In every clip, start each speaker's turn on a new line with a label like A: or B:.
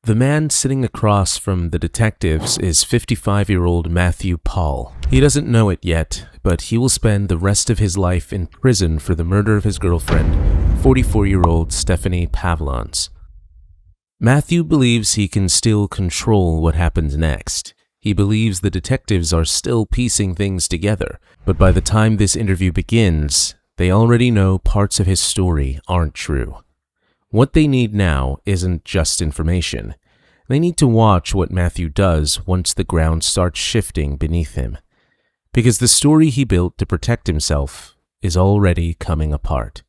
A: The man sitting across from the detectives is 55-year-old Matthew Pahl. He doesn't know it yet, but he will spend the rest of his life in prison for the murder of his girlfriend, 44-year-old Stephanie Pavlons. Matthew believes he can still control what happens next. He believes the detectives are still piecing things together, but by the time this interview begins, they already know parts of his story aren't true. What they need now isn't just information. They need to watch what Matthew does once the ground starts shifting beneath him. Because the story he built to protect himself is already coming apart.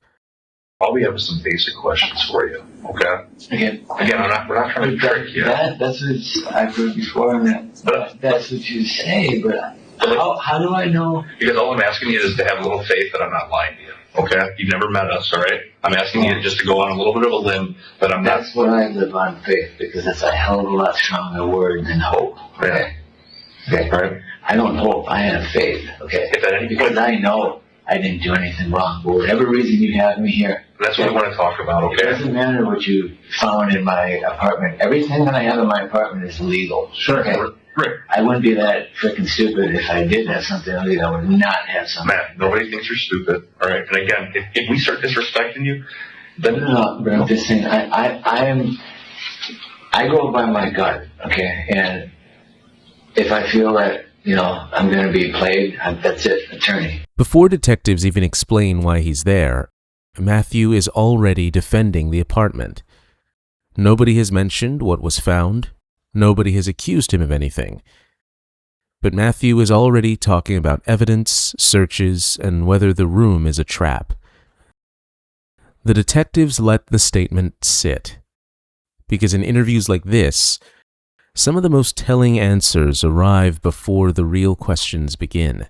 B: All we have is some basic questions for you, okay? Again, we're not trying to trick you.
C: That's what I've heard before, and that's what you say, but how do I know?
B: Because all I'm asking you is to have a little faith that I'm not lying to you, okay? You've never met us, all right? I'm asking you just to go on a little bit of a limb, but I'm not...
C: That's what I live on, faith, because it's a hell of a lot stronger word than hope, okay? Okay,
B: right?
C: I don't hope, I have faith, okay? Because I know I didn't do anything wrong. For whatever reason you have me here.
B: That's what I want to talk about, okay?
C: It doesn't matter what you found in my apartment. Everything that I have in my apartment is legal.
B: Sure.
C: Okay?
B: Right.
C: I wouldn't be that freaking stupid if I did have something illegal. I would not have something.
B: Matt, nobody thinks you're stupid, all right? And again, if we start disrespecting you, then...
C: No, but I'm just saying, I go by my gut, okay? And if I feel that, I'm going to be played, that's it, attorney.
A: Before detectives even explain why he's there, Matthew is already defending the apartment. Nobody has mentioned what was found. Nobody has accused him of anything. But Matthew is already talking about evidence, searches, and whether the room is a trap. The detectives let the statement sit, because in interviews like this, some of the most telling answers arrive before the real questions begin.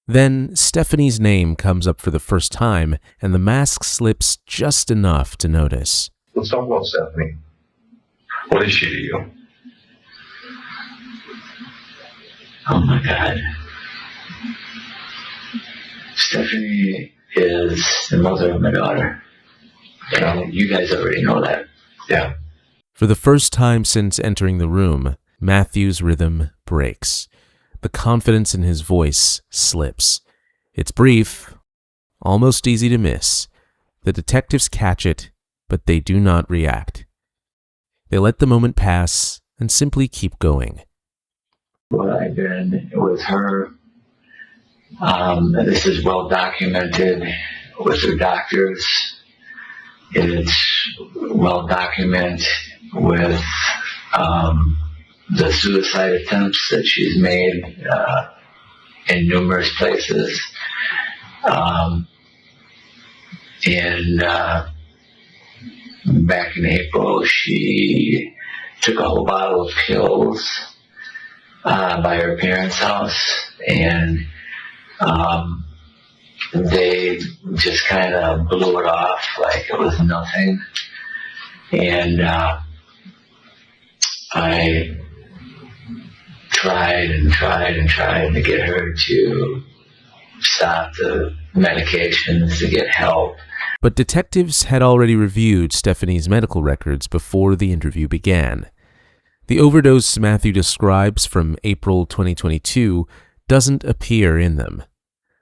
A: Then Stephanie's name comes up for the first time, and the mask slips just enough to notice.
B: Let's talk about Stephanie. What is she to you?
C: Oh my God. Stephanie is the mother of my daughter. And you guys already know that.
B: Yeah.
A: For the first time since entering the room, Matthew's rhythm breaks. The confidence in his voice slips. It's brief, almost easy to miss. The detectives catch it, but they do not react. They let the moment pass and simply keep going.
C: What I did with her, this is well documented with her doctors. It's well documented with the suicide attempts that she's made in numerous places. Back in April, she took a whole bottle of pills by her parents' house, and they just kind of blew it off like it was nothing. And I tried to get her to stop the medications, to get help.
A: But detectives had already reviewed Stephanie's medical records before the interview began. The overdose Matthew describes from April 2022 doesn't appear in them.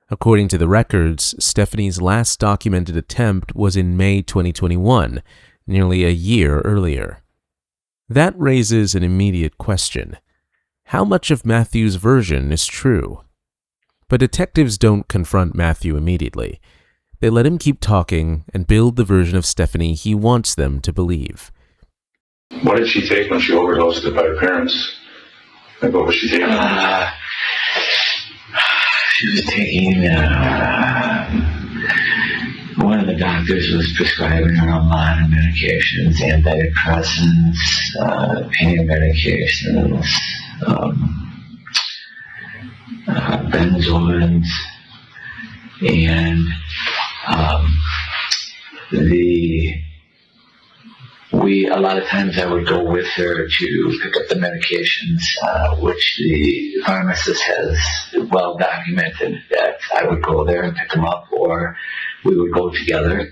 A: According to the records, Stephanie's last documented attempt was in May 2021, nearly a year earlier. That raises an immediate question. How much of Matthew's version is true? But detectives don't confront Matthew immediately. They let him keep talking and build the version of Stephanie he wants them to believe.
B: What did she take when she overdosed by her parents? Like, what was she taking?
C: She was taking, one of the doctors was prescribing her a lot of medications, antidepressants, pain medications, benzoins, and a lot of times I would go with her to pick up the medications, which the pharmacist has well documented that I would go there and pick them up, or we would go together.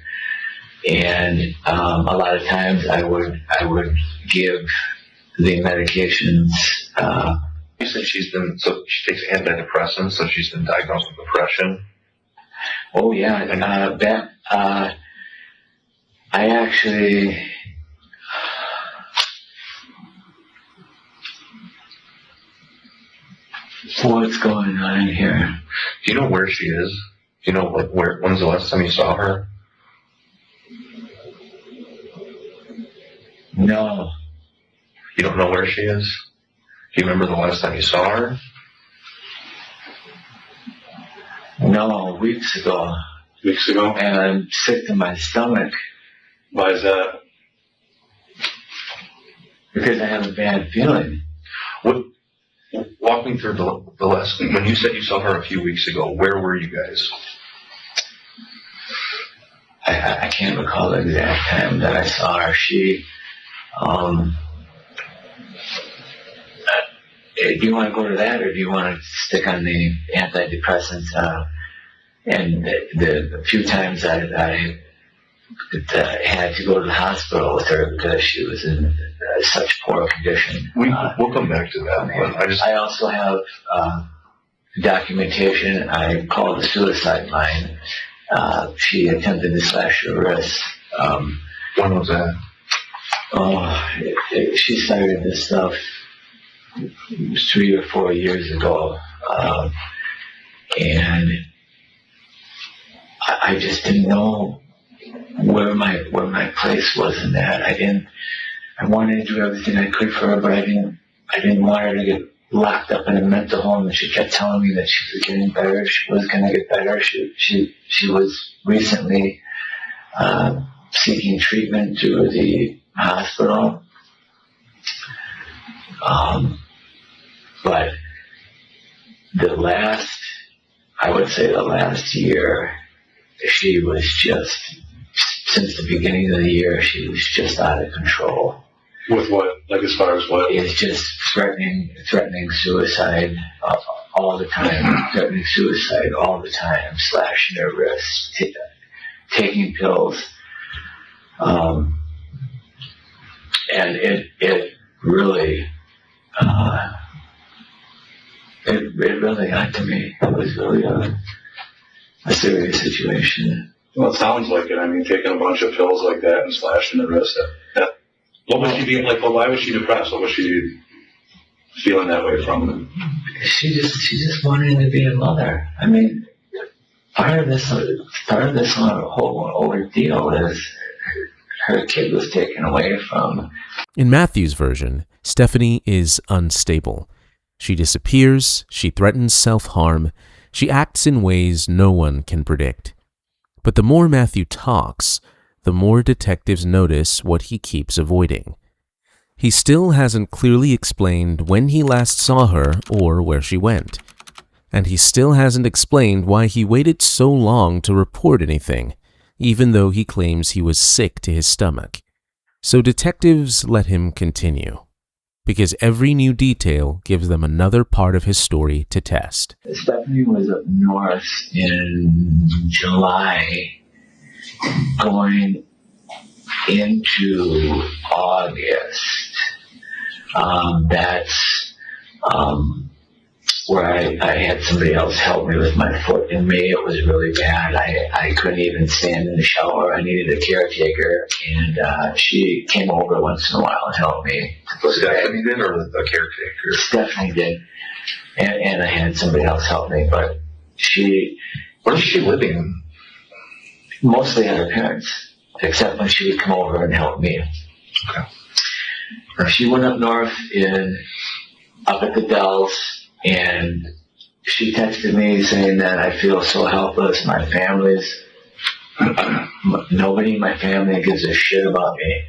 C: And a lot of times I would give the medications.
B: You said she takes antidepressants, so she's been diagnosed with depression.
C: Oh yeah, I actually. What's going on here?
B: Do you know where she is? Do you know when's the last time you saw her?
C: No.
B: You don't know where she is? Do you remember the last time you saw her?
C: No, weeks ago.
B: Weeks ago?
C: And I'm sick to my stomach.
B: Why is that?
C: Because I have a bad feeling.
B: Walk me through the last. When you said you saw her a few weeks ago, where were you guys?
C: I can't recall the exact time that I saw her. She, do you want to go to that, or do you want to stick on the antidepressants? And the few times I had to go to the hospital with her because she was in such poor condition.
B: We'll come back to that.
C: I also have documentation. I called the suicide line. She attempted to slash her wrist.
B: When was that?
C: She started this stuff 3 or 4 years ago, and I just didn't know where my place was in that. I wanted to do everything I could for her, but I didn't want her to get locked up in a mental home. And she kept telling me that she was getting better. She was going to get better. She was recently seeking treatment through the hospital. But the last year, she was just, since the beginning of the year, she was just out of control.
B: With what? Like as far as what?
C: It's just threatening suicide all the time. Threatening suicide all the time. Slashing her wrists, taking pills. And it really got to me. It was really a serious situation.
B: Well, it sounds like it. I mean, taking a bunch of pills like that and slashing the wrist. What was she being like? Well, why was she depressed? What was she feeling that way from?
C: She just wanted to be a mother. I mean, part of this whole ordeal is her kid was taken away from.
A: In Matthew's version, Stephanie is unstable. She disappears, she threatens self-harm, she acts in ways no one can predict. But the more Matthew talks, the more detectives notice what he keeps avoiding. He still hasn't clearly explained when he last saw her or where she went. And he still hasn't explained why he waited so long to report anything, even though he claims he was sick to his stomach. So detectives let him continue, because every new detail gives them another part of his story to test.
C: Stephanie was up north in July, going into August. That's where I had somebody else help me with my foot. In May, it was really bad. I couldn't even stand in the shower. I needed a caretaker, and she came over once in a while and helped me.
B: Stephanie did, or the caretaker?
C: Stephanie did, and I had somebody else help me. But
B: where was she living?
C: Mostly at her parents, except when she would come over and help me.
B: Okay.
C: She went up north up at the Dells. And she texted me saying that I feel so helpless. Nobody in my family gives a shit about me.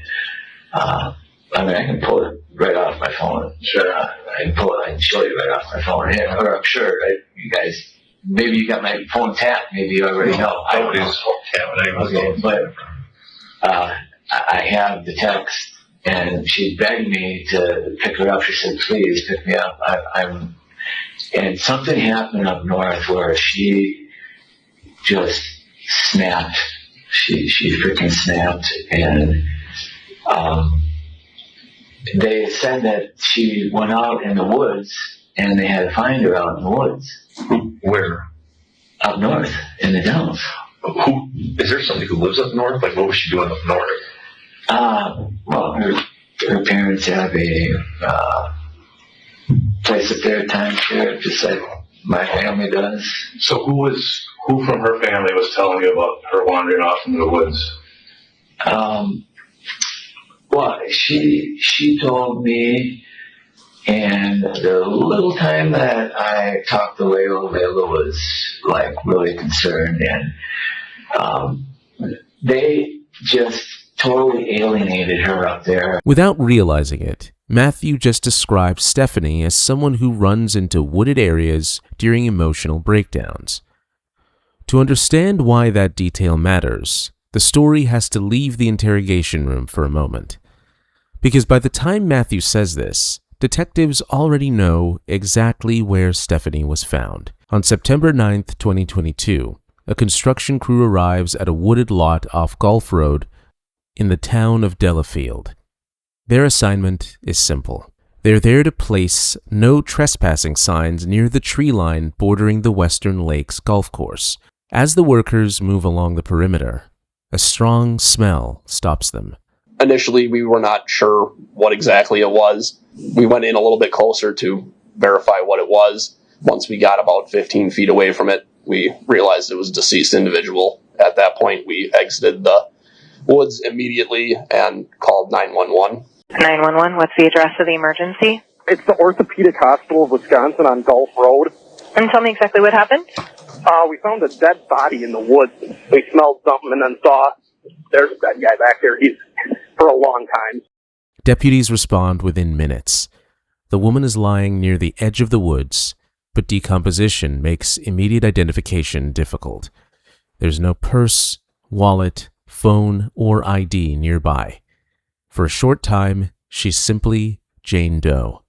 C: I can pull it right off my phone. Sure. I can show you right off my phone. Yeah, or I'm sure, right? You guys, maybe you got my phone tapped. Maybe you already know. I don't know. Okay, but I have the text, and she begged me to pick her up. She said, please pick me up. And something happened up north where she just snapped she freaking snapped, and they said that she went out in the woods, and they had to find her out in the woods.
D: Where?
C: Up north, in the Dells.
D: Who is there? Somebody who lives up north? Like, what was she doing up north?
C: Well, her parents have a place up there, timeshare, just like my family does.
B: So who from her family was telling you about her wandering off into the woods?
C: Well, she told me, and the little time that I talked to Layla was like really concerned, and they just totally alienated her up there.
A: Without realizing it, Matthew just describes Stephanie as someone who runs into wooded areas during emotional breakdowns. To understand why that detail matters, the story has to leave the interrogation room for a moment. Because by the time Matthew says this, detectives already know exactly where Stephanie was found. On September 9th, 2022, a construction crew arrives at a wooded lot off Gulf Road in the town of Delafield. Their assignment is simple. They're there to place no trespassing signs near the tree line bordering the Western Lakes golf course. As the workers move along the perimeter, a strong smell stops them.
E: Initially, we were not sure what exactly it was. We went in a little bit closer to verify what it was. Once we got about 15 feet away from it, we realized it was a deceased individual. At that point, we exited the woods immediately and called 911.
F: 911, what's the address of the emergency?
G: It's the Orthopedic Hospital of Wisconsin on Gulf Road.
F: And tell me exactly what happened?
G: We found a dead body in the woods. We smelled something and then saw there's a dead guy back there. He's for a long time.
A: Deputies respond within minutes. The woman is lying near the edge of the woods, but decomposition makes immediate identification difficult. There's no purse, wallet, phone, or ID nearby. For a short time, she's simply Jane Doe.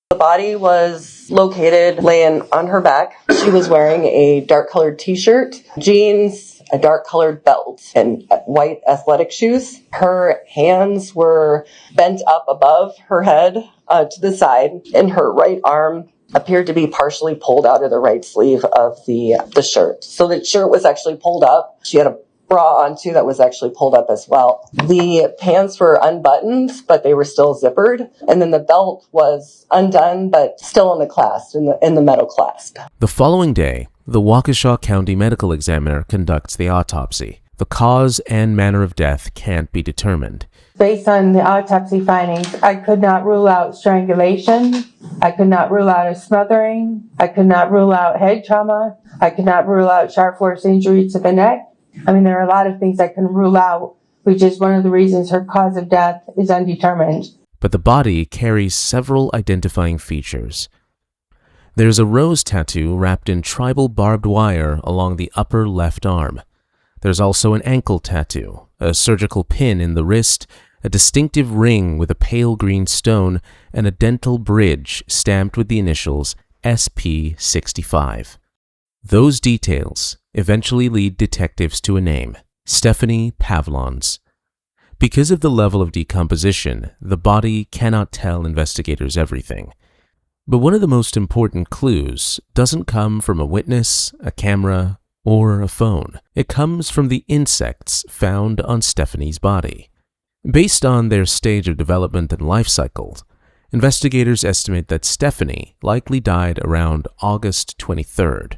H: The body was located laying on her back. She was wearing a dark-colored t-shirt, jeans, a dark-colored belt, and white athletic shoes. Her hands were bent up above her head to the side, and her right arm appeared to be partially pulled out of the right sleeve of the shirt. So the shirt was actually pulled up. She had a bra on too that was actually pulled up as well. The pants were unbuttoned, but they were still zippered, and then the belt was undone but still in the clasp, in the metal clasp.
A: The following day, the Waukesha County Medical Examiner conducts the autopsy. The cause and manner of death can't be determined.
I: Based on the autopsy findings, I could not rule out strangulation. I could not rule out a smothering. I could not rule out head trauma. I could not rule out sharp force injury to the neck. I mean, there are a lot of things I can rule out, which is one of the reasons her cause of death is undetermined.
A: But the body carries several identifying features. There's a rose tattoo wrapped in tribal barbed wire along the upper left arm. There's also an ankle tattoo, a surgical pin in the wrist, a distinctive ring with a pale green stone, and a dental bridge stamped with the initials SP65. Those details eventually lead detectives to a name, Stephanie Pavlons. Because of the level of decomposition, the body cannot tell investigators everything. But one of the most important clues doesn't come from a witness, a camera, or a phone. It comes from the insects found on Stephanie's body. Based on their stage of development and life cycle, investigators estimate that Stephanie likely died around August 23rd.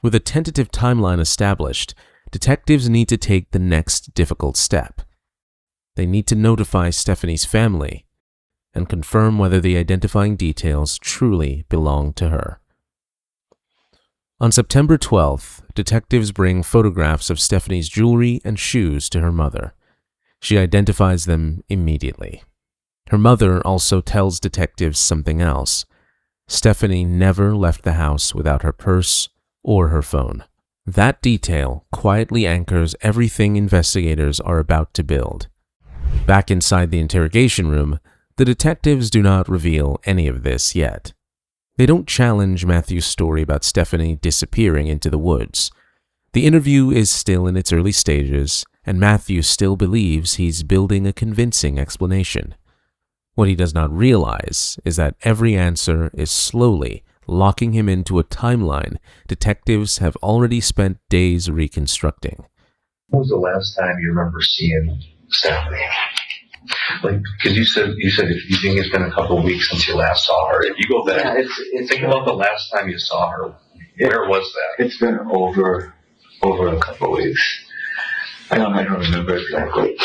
A: With a tentative timeline established, detectives need to take the next difficult step. They need to notify Stephanie's family and confirm whether the identifying details truly belong to her. On September 12th, detectives bring photographs of Stephanie's jewelry and shoes to her mother. She identifies them immediately. Her mother also tells detectives something else. Stephanie never left the house without her purse or her phone. That detail quietly anchors everything investigators are about to build. Back inside the interrogation room, the detectives do not reveal any of this yet. They don't challenge Matthew's story about Stephanie disappearing into the woods. The interview is still in its early stages, and Matthew still believes he's building a convincing explanation. What he does not realize is that every answer is slowly locking him into a timeline detectives have already spent days reconstructing.
D: When was the last time you remember seeing Stephanie? Like, because you said if you think it's been a couple of weeks since you last saw her. If you go back, think about the last time you saw her. Where was that?
C: It's been over a couple of weeks. I don't remember exactly.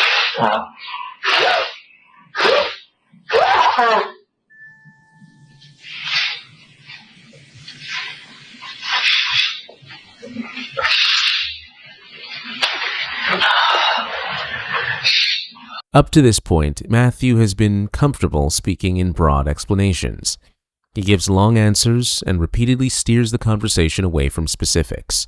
A: Up to this point, Matthew has been comfortable speaking in broad explanations. He gives long answers and repeatedly steers the conversation away from specifics.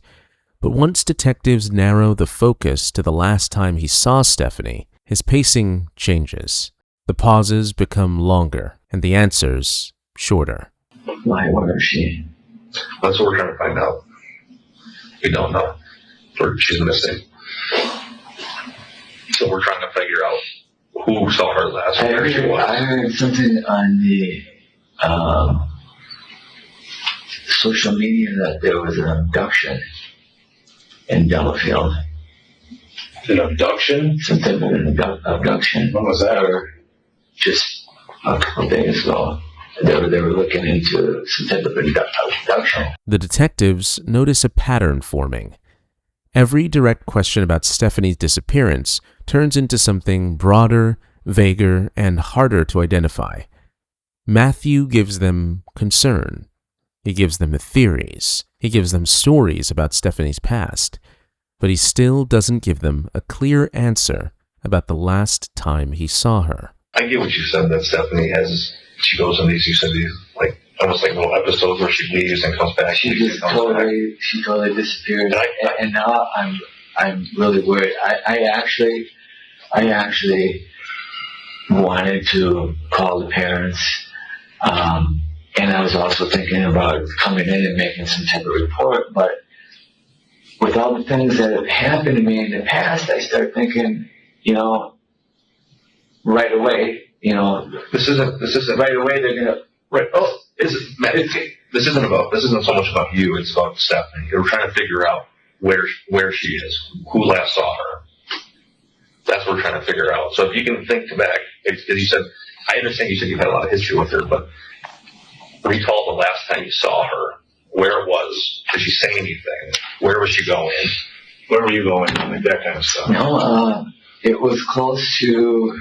A: But once detectives narrow the focus to the last time he saw Stephanie, his pacing changes. The pauses become longer and the answers shorter.
C: Why, where is she?
D: That's what we're trying to find out. We don't know. She's missing. So we're trying to figure out who saw her last, where she was.
C: I heard something on the social media that there was an abduction in Delafield.
B: An abduction?
C: Some type of an abduction.
B: When was that?
C: Or just a couple days ago. They were looking into some type of abduction.
A: The detectives notice a pattern forming. Every direct question about Stephanie's disappearance turns into something broader, vaguer, and harder to identify. Matthew gives them concern. He gives them theories. He gives them stories about Stephanie's past. But he still doesn't give them a clear answer about the last time he saw her.
D: I get what you said, that Stephanie she goes on these, you said these, like, almost like little episodes where she leaves and comes back.
C: She totally disappeared. And now I'm really worried. I actually wanted to call the parents, and I was also thinking about coming in and making some type of report, but with all the things that have happened to me in the past, I start thinking, right away,
D: this isn't
C: right away they're gonna.
D: Right. Oh, this isn't so much about you. It's about Stephanie. We're trying to figure out where she is, who last saw her. That's what we're trying to figure out. So if you can think back, as you said, I understand you said you've had a lot of history with her, but recall the last time you saw her, where it was. Did she say anything? Where was she going? Where were you going? Like that kind of stuff.
C: No, it was close to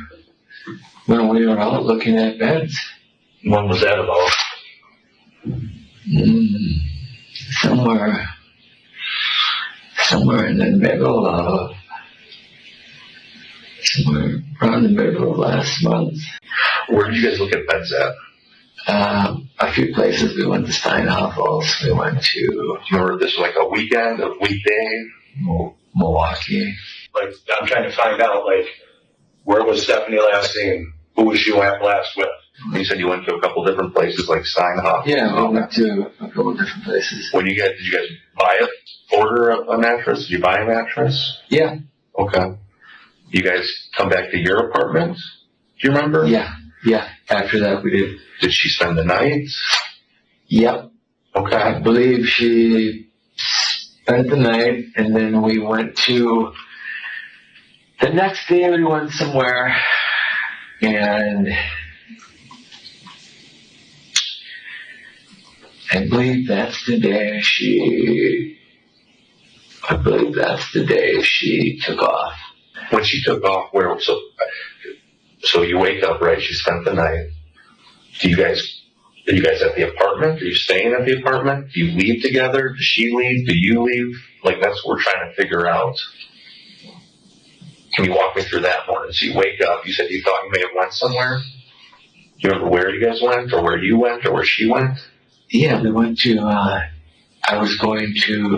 C: when we were out looking at beds.
D: When was that about?
C: Somewhere in the middle of, somewhere around the middle of last month.
D: Where did you guys look at beds at?
C: A few places. We went to Steinhoffel's. We went to.
D: Remember, this was like a weekend, a weekday?
C: Milwaukee.
B: Like, I'm trying to find out, like, where was Stephanie last seen? Who was she last with?
D: You said you went to a couple different places, like Steinhoff.
C: Yeah, we went to a couple different places.
D: Did you guys buy order a mattress? Did you buy a mattress?
C: Yeah.
D: Okay. You guys come back to your apartment? Do you remember?
C: Yeah. After that, we did.
D: Did she spend the night?
C: Yep.
D: Okay.
C: I believe she spent the night, and then we went to. The next day, we went somewhere, and I believe that's the day she took off.
D: When she took off, where? So you wake up, right? She spent the night. Are you guys at the apartment? Are you staying at the apartment? Do you leave together? Does she leave? Do you leave? Like, that's what we're trying to figure out. Can you walk me through that morning? So you wake up, you said you thought you may have went somewhere. Do you remember where you guys went, or where you went, or where she went?
C: Yeah, we went to, I was going to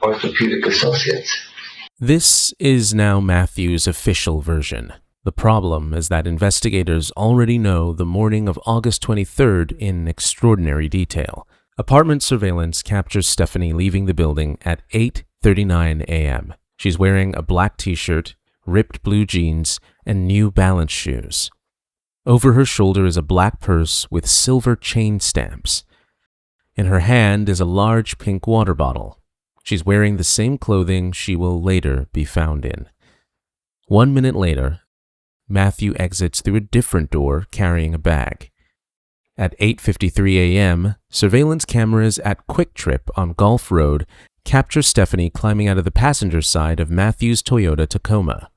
C: Orthopedic Associates.
A: This is now Matthew's official version. The problem is that investigators already know the morning of August 23rd in extraordinary detail. Apartment surveillance captures Stephanie leaving the building at 8:39 a.m. She's wearing a black t-shirt, ripped blue jeans, and New Balance shoes. Over her shoulder is a black purse with silver chain stamps. In her hand is a large pink water bottle. She's wearing the same clothing she will later be found in. 1 minute later, Matthew exits through a different door carrying a bag. At 8:53 a.m., surveillance cameras at Quick Trip on Gulf Road capture Stephanie climbing out of the passenger side of Matthew's Toyota Tacoma.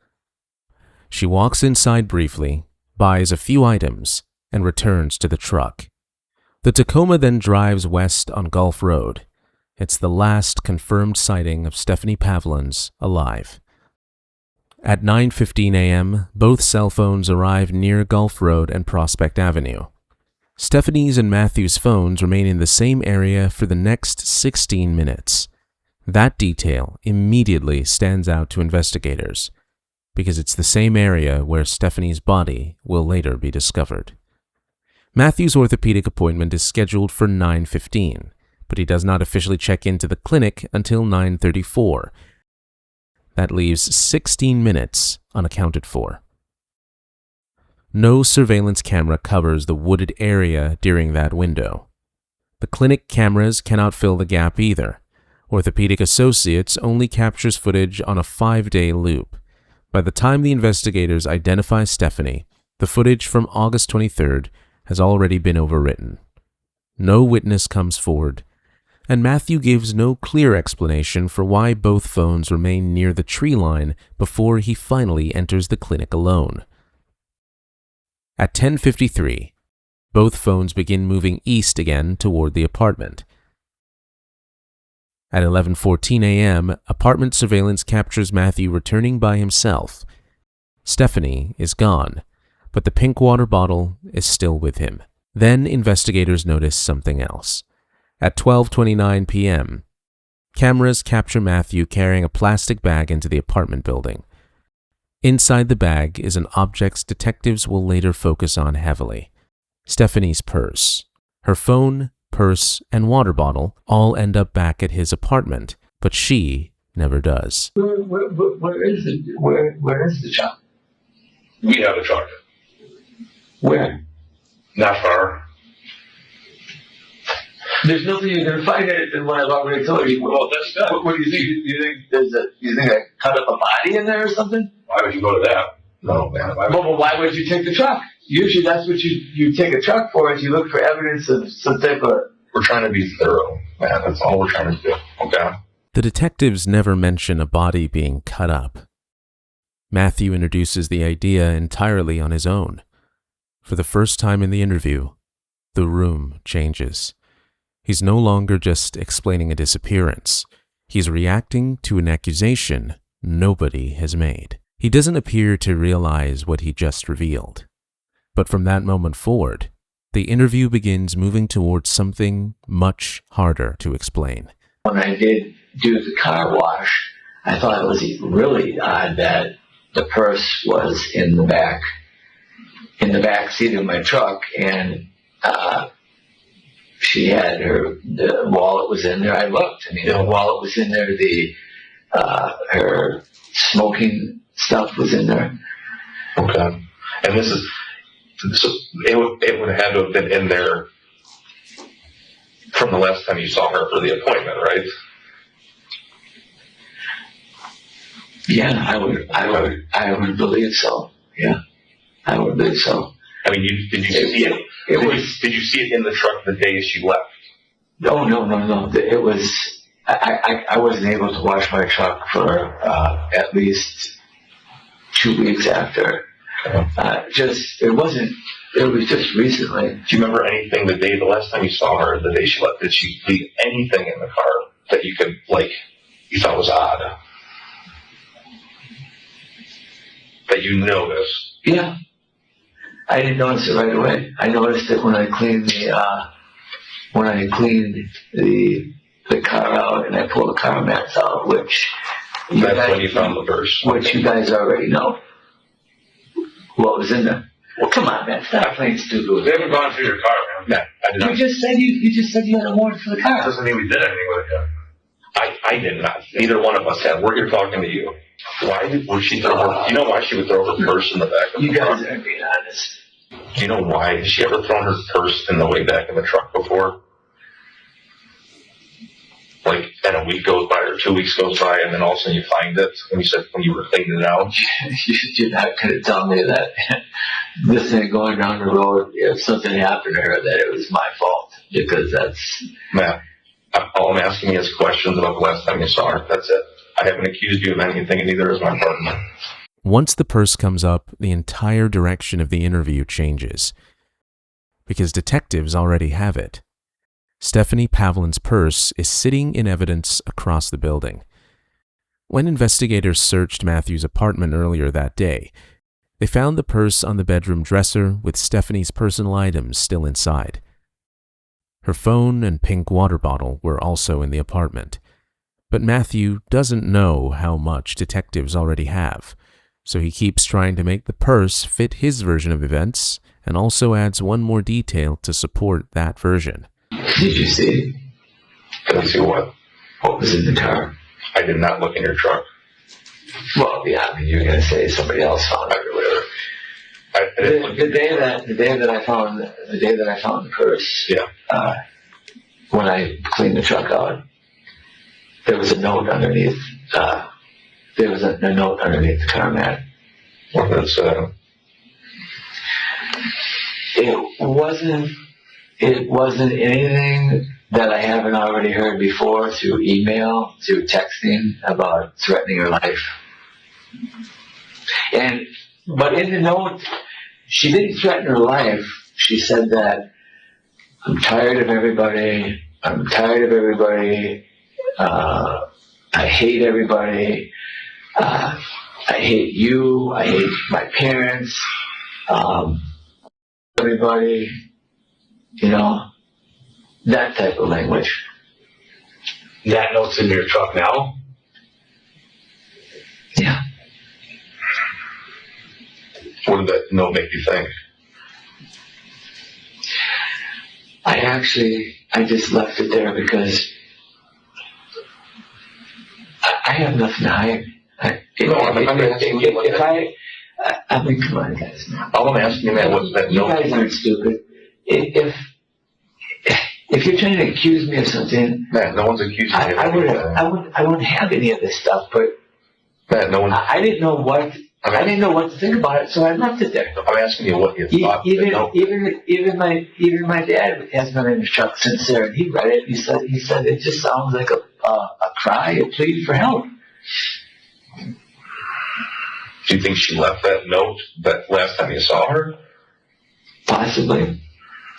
A: She walks inside briefly, buys a few items, and returns to the truck. The Tacoma then drives west on Gulf Road. It's the last confirmed sighting of Stephanie Pavlons alive. At 9:15 a.m., both cell phones arrive near Gulf Road and Prospect Avenue. Stephanie's and Matthew's phones remain in the same area for the next 16 minutes. That detail immediately stands out to investigators, because it's the same area where Stephanie's body will later be discovered. Matthew's orthopedic appointment is scheduled for 9:15, but he does not officially check into the clinic until 9:34. That leaves 16 minutes unaccounted for. No surveillance camera covers the wooded area during that window. The clinic cameras cannot fill the gap either. Orthopedic Associates only captures footage on a 5-day loop. By the time the investigators identify Stephanie, the footage from August 23rd has already been overwritten. No witness comes forward, and Matthew gives no clear explanation for why both phones remain near the tree line before he finally enters the clinic alone. At 10:53, both phones begin moving east again toward the apartment. At 11:14 a.m., apartment surveillance captures Matthew returning by himself. Stephanie is gone, but the pink water bottle is still with him. Then investigators notice something else. At 12:29 p.m., cameras capture Matthew carrying a plastic bag into the apartment building. Inside the bag is an object detectives will later focus on heavily: Stephanie's purse. Her phone, purse, and water bottle all end up back at his apartment, but she never does.
C: Where is the truck?
B: We have a truck.
C: Where?
B: Not far.
C: There's nothing you're going to find in it than what I've already told you.
B: Well, that's good.
C: What do you think? You think I cut up a body in there or something?
B: Why would you go to that? No, man.
C: But why would you take the truck? Usually that's what you take a truck for, is you look for evidence of some type of...
D: We're trying to be thorough, man. That's all we're trying to do, okay?
A: The detectives never mention a body being cut up. Matthew introduces the idea entirely on his own. For the first time in the interview, the room changes. He's no longer just explaining a disappearance. He's reacting to an accusation nobody has made. He doesn't appear to realize what he just revealed. But from that moment forward, the interview begins moving towards something much harder to explain.
C: When I did do the car wash, I thought it was really odd that the purse was in the back seat of my truck, and she had the wallet was in there. I looked. The wallet was in there. Her smoking stuff was in there.
D: Okay. And this is, so it would have had to have been in there from the last time you saw her for the appointment, right?
C: Yeah, I would believe so. Yeah, I would believe so.
D: I mean, did you see it? Did you see it in the truck the day she left?
C: No. It was. I wasn't able to wash my truck for at least 2 weeks after. It was just recently.
D: Do you remember anything the last time you saw her, the day she left? Did she leave anything in the car that you could, you thought was odd? That you noticed?
C: Yeah. I didn't notice it right away. I noticed it when I cleaned the car out and I pulled the car mats out, which
D: when you found the purse.
C: Which you guys already know what was in there. Well, come on, man. Stop playing stupid.
B: They haven't gone through your car, man.
D: Yeah, I did not.
C: You just said you had a warrant for the car.
B: That doesn't mean we did anything with it yet.
D: I did not. Neither one of us had. We're here talking to you. Why would she throw her? You know why she would throw her purse in the back of the truck?
C: You guys aren't being honest.
D: Do you know why? Has she ever thrown her purse in the way back of the truck before? Like, and a week goes by or 2 weeks goes by, and then all of a sudden you find it when you were cleaning it out.
C: You're not going to tell me that this thing going down the road, if something happened to her, that it was my fault, because that's...
D: Matt, all I'm asking you is questions about the last time you saw her. That's it. I haven't accused you of anything, and neither is my partner.
A: Once the purse comes up, the entire direction of the interview changes. Because detectives already have it. Stephanie Pavlons' purse is sitting in evidence across the building. When investigators searched Matthew's apartment earlier that day, they found the purse on the bedroom dresser with Stephanie's personal items still inside. Her phone and pink water bottle were also in the apartment. But Matthew doesn't know how much detectives already have, so he keeps trying to make the purse fit his version of events and also adds one more detail to support that version.
C: Did you see?
D: Did I see what?
C: What was in the car?
D: I did not look in your truck.
C: Well, yeah, I mean, you're going to say somebody else found it or whatever. The day that I found the purse,
D: yeah.
C: When I cleaned the truck out, there was a note underneath. There was a note underneath the car mat.
D: What did it say?
C: It wasn't anything that I haven't already heard before through email, through texting about threatening her life. But in the note, she didn't threaten her life. She said that I'm tired of everybody. I hate everybody. I hate you. I hate my parents. Everybody. You know, that type of language.
B: That note's in your truck now?
C: Yeah.
D: What did that note make you think?
C: I just left it there because I have nothing to hide. I mean, come on, guys.
D: All I'm asking you, man, was that
C: you
D: note.
C: You guys aren't stupid. If you're trying to accuse me of something,
D: Man, no one's accusing you of anything.
C: I wouldn't have any of this stuff. But
D: Man, no one.
C: I didn't know what to think about it, so I left it there.
D: I'm asking you what you thought.
C: Even my dad has been in his truck since there, and he read it. He said it just sounds like a cry, a plea for help.
D: Do you think she left that note that last time you saw her?
C: Possibly.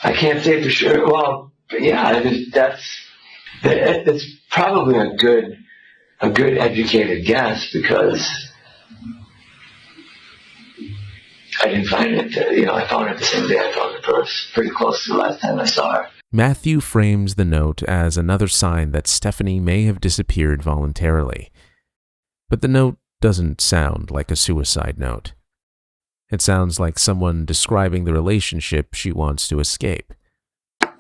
C: I can't say for sure. Well, yeah, that's probably a good educated guess, because I didn't find it. I found it the same day I found the purse, pretty close to the last time I saw her.
A: Matthew frames the note as another sign that Stephanie may have disappeared voluntarily. But the note doesn't sound like a suicide note. It sounds like someone describing the relationship she wants to escape.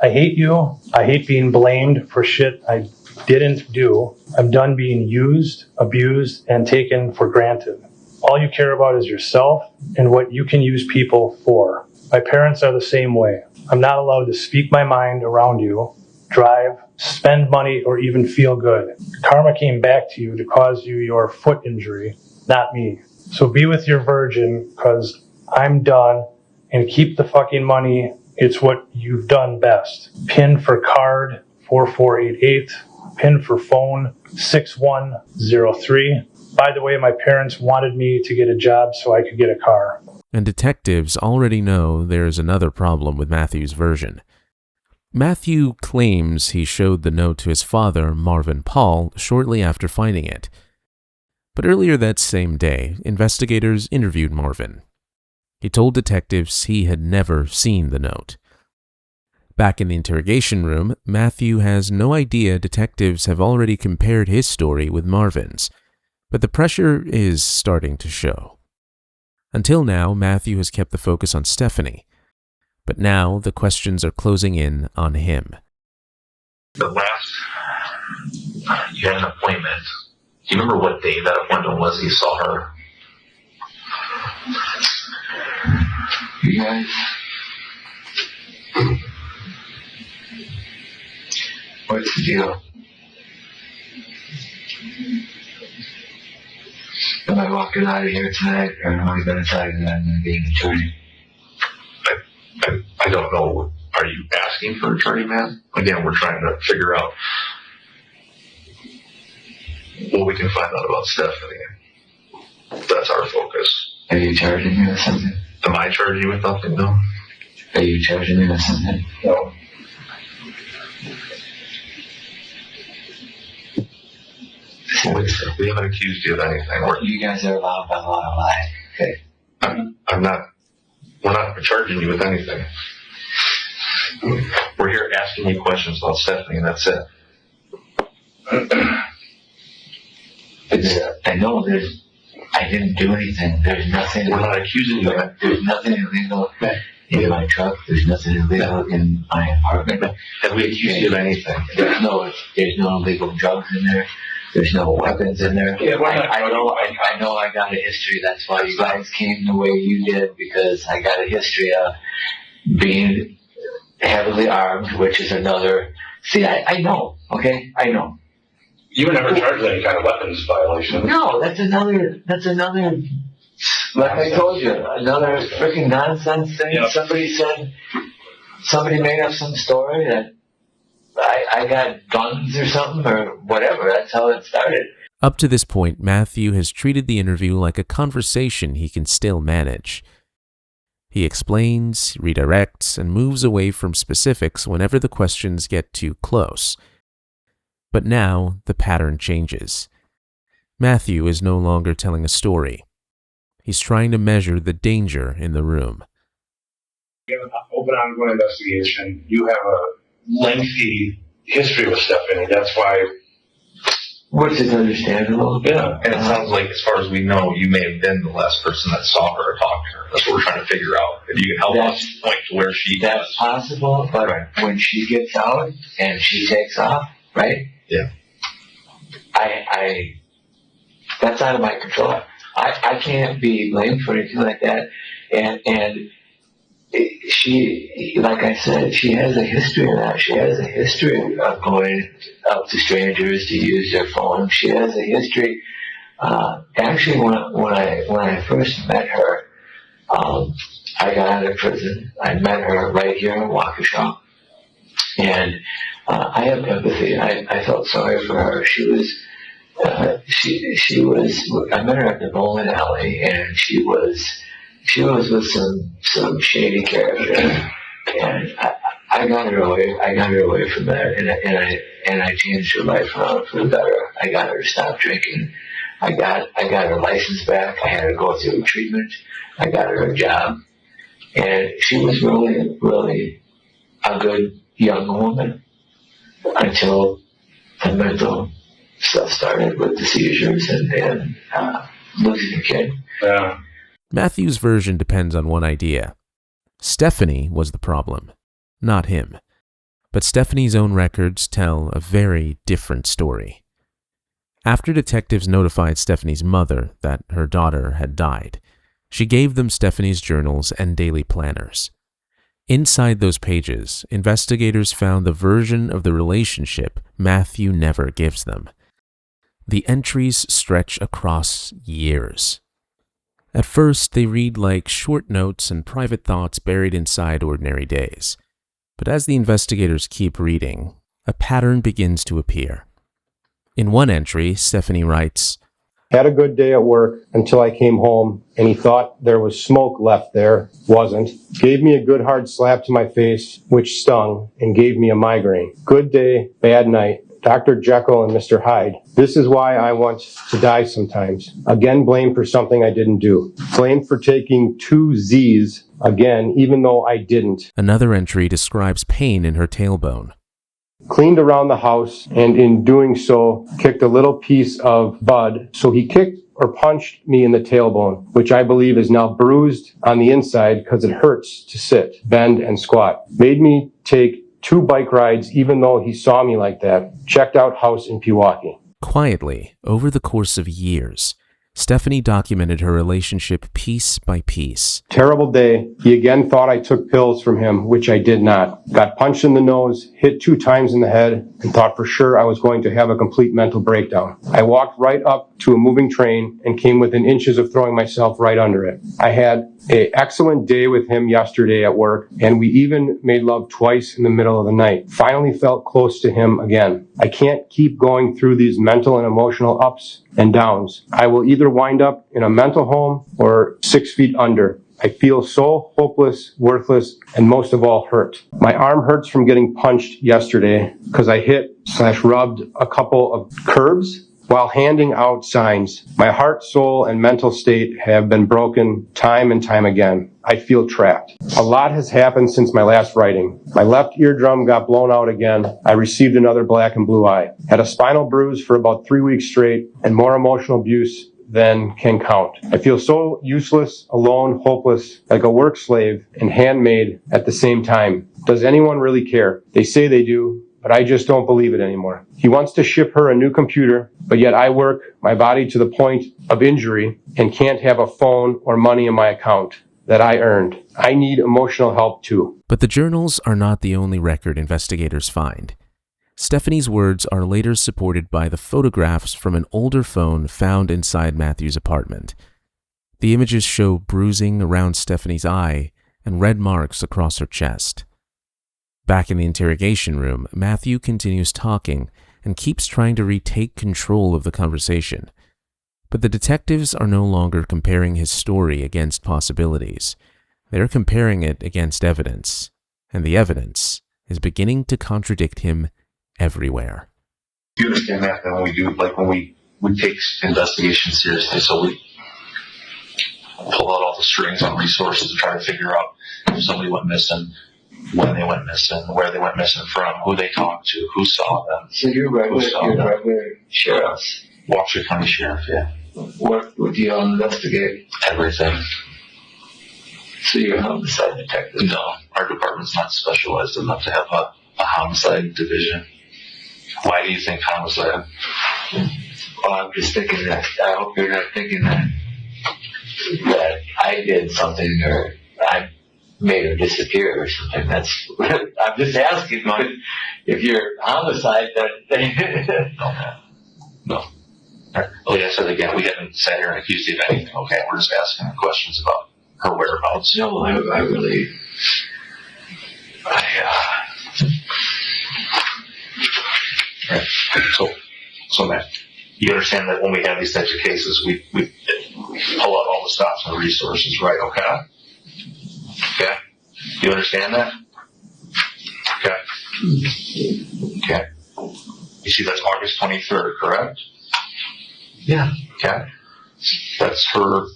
J: I hate you. I hate being blamed for shit I didn't do. I'm done being used, abused, and taken for granted. All you care about is yourself and what you can use people for. My parents are the same way. I'm not allowed to speak my mind around you, drive, spend money, or even feel good. Karma came back to you to cause you your foot injury, not me. So be with your virgin, because I'm done, and keep the fucking money. It's what you've done best. PIN for card 4488. PIN for phone 6103. By the way, my parents wanted me to get a job so I could get a car.
A: And detectives already know there's another problem with Matthew's version. Matthew claims he showed the note to his father, Matthew Pahl, shortly after finding it. But earlier that same day, investigators interviewed Marvin. He told detectives he had never seen the note. Back in the interrogation room, Matthew has no idea detectives have already compared his story with Marvin's, but the pressure is starting to show. Until now, Matthew has kept the focus on Stephanie. But now the questions are closing in on him.
D: The last, you had an appointment. Do you remember what day that appointment was you saw her?
C: You guys, what's the deal? Am I walking out of here tonight, or am I going to tell you that I'm being a attorney?
D: I don't know. Are you asking for an attorney, man? Again, we're trying to figure out what we can find out about Stephanie. That's our focus.
C: Are you charging me with something?
D: Am I charging you with something? No.
C: Are you charging me with something?
D: No. We haven't accused you of anything.
C: You guys are allowed by law to lie. Okay.
D: I'm not. We're not charging you with anything. We're here asking you questions about Stephanie, and that's it.
C: I know I didn't do anything. There's nothing.
D: We're not accusing you of it.
C: There's nothing illegal in my truck. There's nothing illegal in my apartment.
D: Have we accused you of anything?
C: There's no illegal drugs in there. There's no weapons in there.
B: Yeah,
C: I know I got a history. That's why you guys came the way you did, because I got a history of being heavily armed, which is another. See, I know. Okay, I know.
B: You were never charged with any kind of weapons violation.
C: No, that's another. Like I told you, another freaking nonsense thing.
B: Yeah.
C: Somebody made up some story that I got guns or something or whatever. That's how it started.
A: Up to this point, Matthew has treated the interview like a conversation he can still manage. He explains, redirects, and moves away from specifics whenever the questions get too close. But now, the pattern changes. Matthew is no longer telling a story. He's trying to measure the danger in the room.
B: You have an open ongoing investigation. You have a lengthy history with Stephanie. That's why.
C: Which is understandable.
B: Yeah.
D: And it sounds like, as far as we know, you may have been the last person that saw her or talked to her. That's what we're trying to figure out. If you can help us point to where she
C: That's
D: was.
C: possible, but when she gets out and she takes off, right?
D: Yeah.
C: I that's out of my control. I can't be blamed for anything like that. And she, like I said, she has a history of that. She has a history of going up to strangers to use their phone. She has a history. Actually, when I first met her, I got out of prison. I met her right here in Waukesha, and I have empathy. I felt sorry for her. She was. I met her at the bowling alley, and she was with some shady character, and I got her away. I got her away from that, and I changed her life around for the better. I got her to stop drinking. I got her license back. I had her go through treatment. I got her a job, and she was really, really a good young woman until the mental stuff started with the seizures and losing a kid.
B: Yeah.
A: Matthew's version depends on one idea. Stephanie was the problem, not him. But Stephanie's own records tell a very different story. After detectives notified Stephanie's mother that her daughter had died, she gave them Stephanie's journals and daily planners. Inside those pages, investigators found the version of the relationship Matthew never gives them. The entries stretch across years. At first, they read like short notes and private thoughts buried inside ordinary days. But as the investigators keep reading, a pattern begins to appear. In one entry, Stephanie writes,
K: "Had a good day at work until I came home and he thought there was smoke left there. Wasn't. Gave me a good hard slap to my face, which stung and gave me a migraine. Good day, bad night. Dr. Jekyll and Mr. Hyde. This is why I want to die sometimes. Again, blamed for something I didn't do. Blamed for taking 2 Z's again, even though I didn't."
A: Another entry describes pain in her tailbone.
K: Cleaned around the house and in doing so, kicked a little piece of bud. So he kicked or punched me in the tailbone, which I believe is now bruised on the inside because it hurts to sit, bend, and squat. Made me take 2 bike rides even though he saw me like that. Checked out house in Pewaukee.
A: Quietly, over the course of years, Stephanie documented her relationship piece by piece.
K: Terrible day. He again thought I took pills from him, which I did not. Got punched in the nose, hit 2 times in the head, and thought for sure I was going to have a complete mental breakdown. I walked right up to a moving train and came within inches of throwing myself right under it. I had an excellent day with him yesterday at work, and we even made love twice in the middle of the night. Finally felt close to him again. I can't keep going through these mental and emotional ups and downs. I will either wind up in a mental home or 6 feet under. I feel so hopeless, worthless, and most of all hurt. My arm hurts from getting punched yesterday because I hit/rubbed a couple of curbs while handing out signs. My heart, soul, and mental state have been broken time and time again. I feel trapped. A lot has happened since my last writing. My left eardrum got blown out again. I received another black and blue eye. Had a spinal bruise for about 3 weeks straight and more emotional abuse than can count. I feel so useless, alone, hopeless, like a work slave and handmade at the same time. Does anyone really care? They say they do, but I just don't believe it anymore. He wants to ship her a new computer, but yet I work my body to the point of injury and can't have a phone or money in my account that I earned. I need emotional help too.
A: But the journals are not the only record investigators find. Stephanie's words are later supported by the photographs from an older phone found inside Matthew's apartment. The images show bruising around Stephanie's eye and red marks across her chest. Back in the interrogation room, Matthew continues talking and keeps trying to retake control of the conversation. But the detectives are no longer comparing his story against possibilities. They're comparing it against evidence, and the evidence is beginning to contradict him everywhere.
D: You understand that when we do, like when we take investigation seriously, so we pull out all the strings on resources to try to figure out if somebody went missing, when they went missing, where they went missing from, who they talked to, who saw them.
C: So you're regular sheriff.
D: Washoe County Sheriff, yeah.
C: What do you investigate?
D: Everything.
C: So you're a homicide detective?
D: No, our department's not specialized enough to have a homicide division. Why do you think homicide?
C: Well, I'm just thinking that, I hope you're not thinking that I did something or I made her disappear or something. That's, I'm just asking, if you're homicide, that
D: No. Like I said again, we haven't sat here and accused you of anything, okay? We're just asking her questions about her whereabouts.
C: No, I really,
D: Right. So Matt, you understand that when we have these types of cases, we pull out all the stops and resources, right? Okay? Okay? You understand that? Okay. Okay. You see, that's August 23rd, correct?
C: yeah.
D: Okay. That's her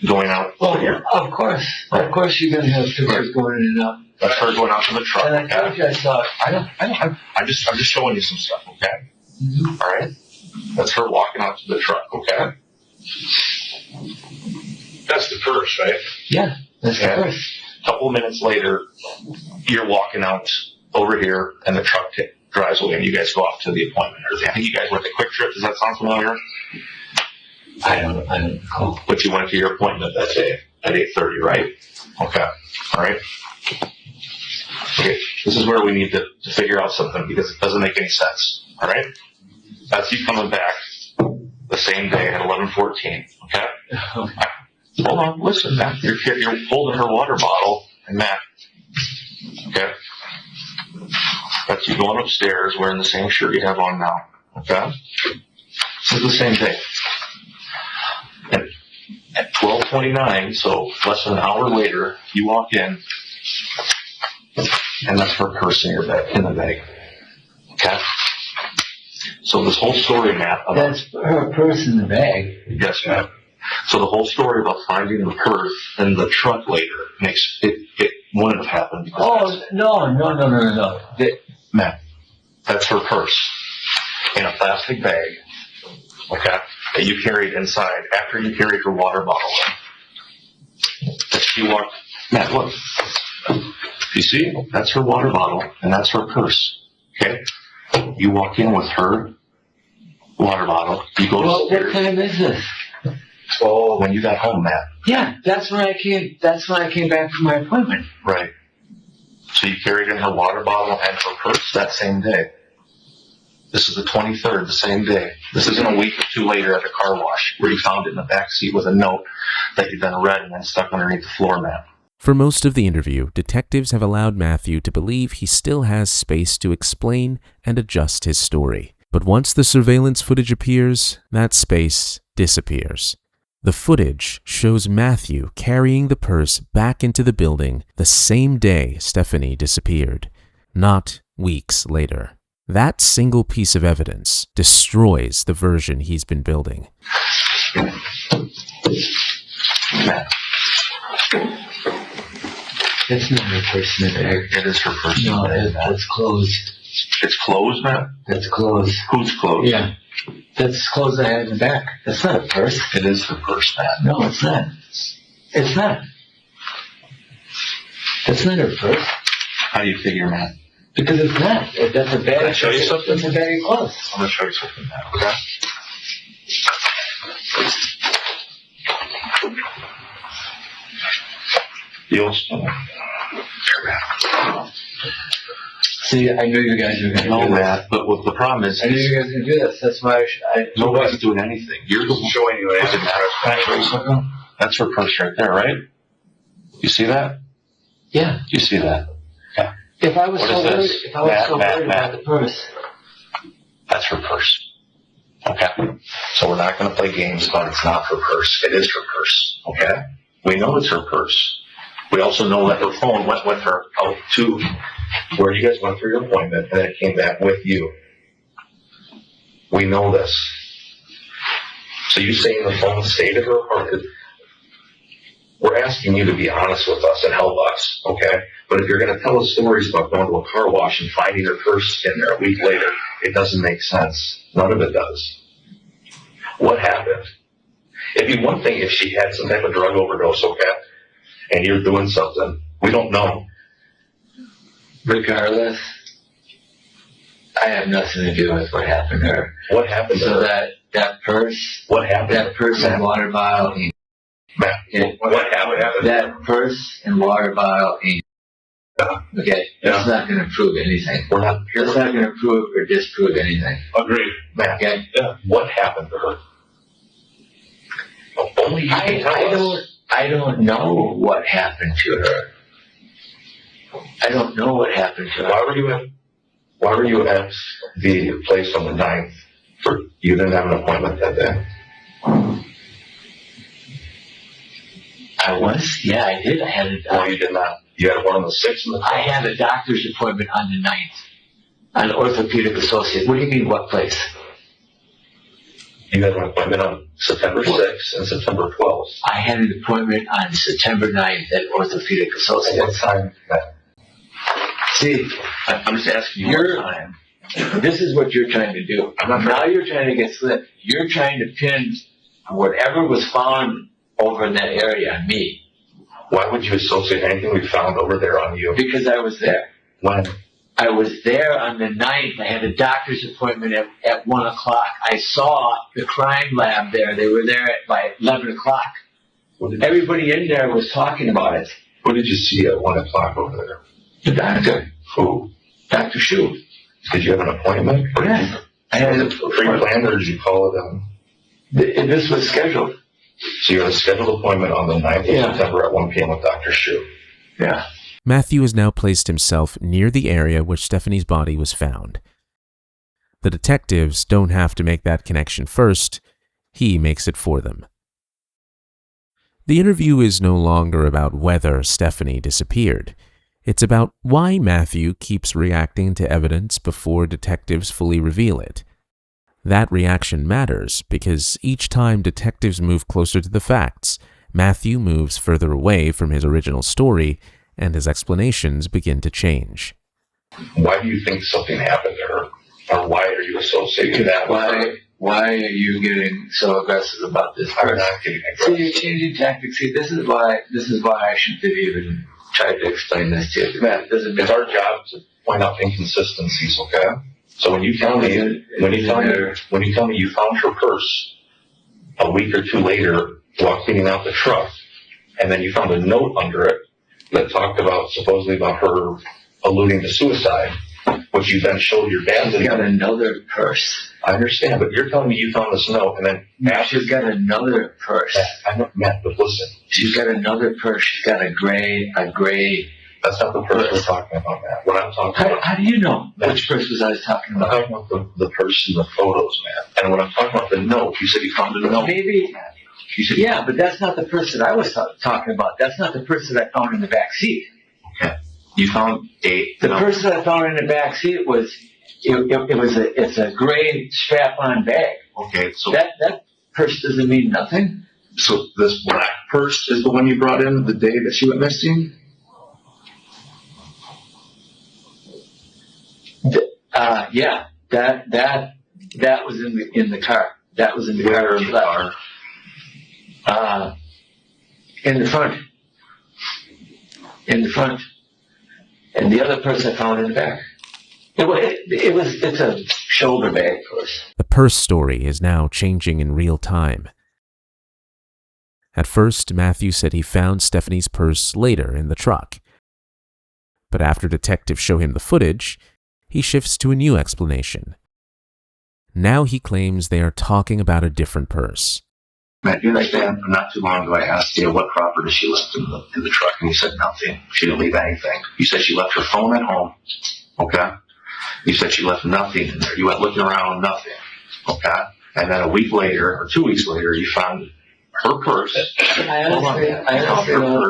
D: going out.
C: Oh, yeah, of course. Of course you're going to have pictures going in and out.
D: That's her going out to the truck.
C: And I told you I saw it.
D: I'm just showing you some stuff, okay?
C: Mm-hmm.
D: All right? That's her walking out to the truck, okay? That's the purse, right?
C: Yeah, that's the
D: Okay.
C: purse.
D: A couple of minutes later, you're walking out over here, and the truck drives away, and you guys go off to the appointment. I think you guys went to Quick Trip. Does that sound familiar?
C: I don't know.
D: But you went to your appointment that day at 8:30, right? Okay. All right. Okay. This is where we need to figure out something because it doesn't make any sense. All right. That's you coming back the same day at 11:14. Okay. Hold on. Listen, Matt. You're holding her water bottle, and Matt. Okay. That's you going upstairs wearing the same shirt you have on now. Okay. This is the same day. And at 12:29, so less than an hour later, you walk in, and that's her purse in the bag. Okay? So this whole story, Matt, about...
C: That's her purse in the bag.
D: Yes, Matt. So the whole story about finding the purse in the truck later makes it wouldn't have happened.
C: Oh, no.
D: Matt, that's her purse in a plastic bag. Okay? that you carried inside after you carried her water bottle in. That she walked, Matt, look. You see? That's her water bottle, and that's her purse. Okay? You walk in with her water bottle. You go
C: Well, what time is this?
D: Oh, when you got home, Matt.
C: Yeah, that's when I came back from my appointment.
D: Right. So you carried in her water bottle and her purse that same day. This is the 23rd, the same day. This isn't a week or two later at the car wash where you found it in the back seat with a note that you then read and then stuck underneath the floor mat.
A: For most of the interview, detectives have allowed Matthew to believe he still has space to explain and adjust his story. But once the surveillance footage appears, that space disappears. The footage shows Matthew carrying the purse back into the building the same day Stephanie disappeared, not weeks later. That single piece of evidence destroys the version he's been building.
D: Matt.
C: That's not her purse in the bag.
D: It is her purse.
C: No, that's closed.
D: It's closed, Matt?
C: That's closed.
D: Who's closed?
C: Yeah. That's clothes I had in the back. That's not a purse.
D: It is her purse, Matt.
C: No, it's not. It's not. That's not her purse.
D: How do you figure, Matt?
C: Because it's not. That's a bag.
D: Can I show you something?
C: It's a bag of clothes.
D: I'm going to show you something, Matt, okay?
C: See, I knew you guys were going to do this.
D: Matt, but what the problem is...
C: I knew you guys were going to do this. That's why
D: nobody's doing anything. You're just showing you anything. Can I show you something? That's her purse right there, right? You see that?
C: Yeah.
D: You see that? Yeah.
C: If I was so worried about the purse...
D: That's her purse. Okay? So we're not going to play games about it's not her purse. It is her purse. Okay? We know it's her purse. We also know that her phone went with her out to where you guys went for your appointment and then it came back with you. We know this. So you saying the phone stayed at her or we're asking you to be honest with us and help us, okay? But if you're going to tell us stories about going to a car wash and finding her purse in there a week later, it doesn't make sense. None of it does. What happened? It'd be one thing if she had some type of drug overdose, okay? And you're doing something. We don't know.
C: Regardless, I have nothing to do with what happened to her.
D: What happened to her?
C: That purse.
D: What happened?
C: That purse and water bottle.
D: Matt, what happened?
C: That purse and water bottle. Okay, that's not going to prove anything.
D: We're not.
C: That's not going to prove or disprove anything.
D: Agreed, Matt.
C: Okay.
D: Yeah. What happened to her? Only you can tell us.
C: I don't know what happened to her. I don't know what happened to her.
D: Why were you at the place on the 9th? You didn't have an appointment that day.
C: I was? Yeah, I did. I had a
D: No, you did not. You had one on the 6th and the 12th.
C: I had a doctor's appointment on the 9th. An orthopedic associate. What do you mean, what place?
D: You had an appointment on September 6th and September 12th.
C: I had an appointment on September 9th at orthopedic associate.
D: What time?
C: See,
D: I'm just asking you what time.
C: This is what you're trying to do. Now you're trying to get slipped. You're trying to pin whatever was found over in that area on me.
D: Why would you associate anything we found over there on you?
C: Because I was there.
D: When?
C: I was there on the 9th. I had a doctor's appointment at 1 o'clock. I saw the crime lab there. They were there by 11 o'clock. Everybody in there was talking about it.
D: What did you see at 1 o'clock over there?
C: The doctor.
D: Who?
C: Dr. Shu.
D: Did you have an appointment?
C: Yes. I had a
D: pre-planned or did you call it
C: This was scheduled.
D: So you had a scheduled appointment on the 9th of September at 1 p.m. with Dr. Shu.
C: Yeah.
A: Matthew has now placed himself near the area where Stephanie's body was found. The detectives don't have to make that connection first. He makes it for them. The interview is no longer about whether Stephanie disappeared. It's about why Matthew keeps reacting to evidence before detectives fully reveal it. That reaction matters because each time detectives move closer to the facts, Matthew moves further away from his original story and his explanations begin to change.
D: Why do you think something happened to her? Or why are you associating that with her?
C: Why are you getting so aggressive about this?
D: I'm not getting
C: So
D: aggressive.
C: you're changing tactics. See, this is why I shouldn't have even tried to explain this to you.
D: Matt, it's our job to point out inconsistencies, okay? So when you tell me you found her purse a week or two later while cleaning out the truck, and then you found a note under it that talked about supposedly about her alluding to suicide, which you then showed your dad.
C: She's got another purse.
D: I understand, but you're telling me you found this note, and then
C: She's got another purse.
D: I know, Matt, but listen.
C: She's got another purse. She's got a gray.
D: That's not the purse we're talking about, Matt. What I'm talking about.
C: How do you know which purse was I was talking
D: I'm
C: about?
D: talking about the purse in the photos, Matt. And when I'm talking about the note, you said you found a note.
C: Maybe. Yeah, but that's not the purse that I was talking about. That's not the purse that I found in the back seat.
D: Okay. You found the
C: purse that I found in the back seat was it's a gray strap-on bag.
D: Okay, so
C: that purse doesn't mean nothing.
D: So this black purse is the one you brought in the day that she went missing?
C: Yeah, that was in the car. That was in the car.
D: In the car?
C: In the front. In the front. And the other purse I found in the back. It's a shoulder bag purse.
A: The purse story is now changing in real time. At first, Matthew said he found Stephanie's purse later in the truck. But after detectives show him the footage, he shifts to a new explanation. Now he claims they are talking about a different purse.
D: Matt, you understand, not too long ago I asked you what property she left in the truck, and you said nothing. She didn't leave anything. You said she left her phone at home, okay? You said she left nothing in there. You went looking around, nothing, okay? And then a week later, or 2 weeks later, you found her purse.
C: I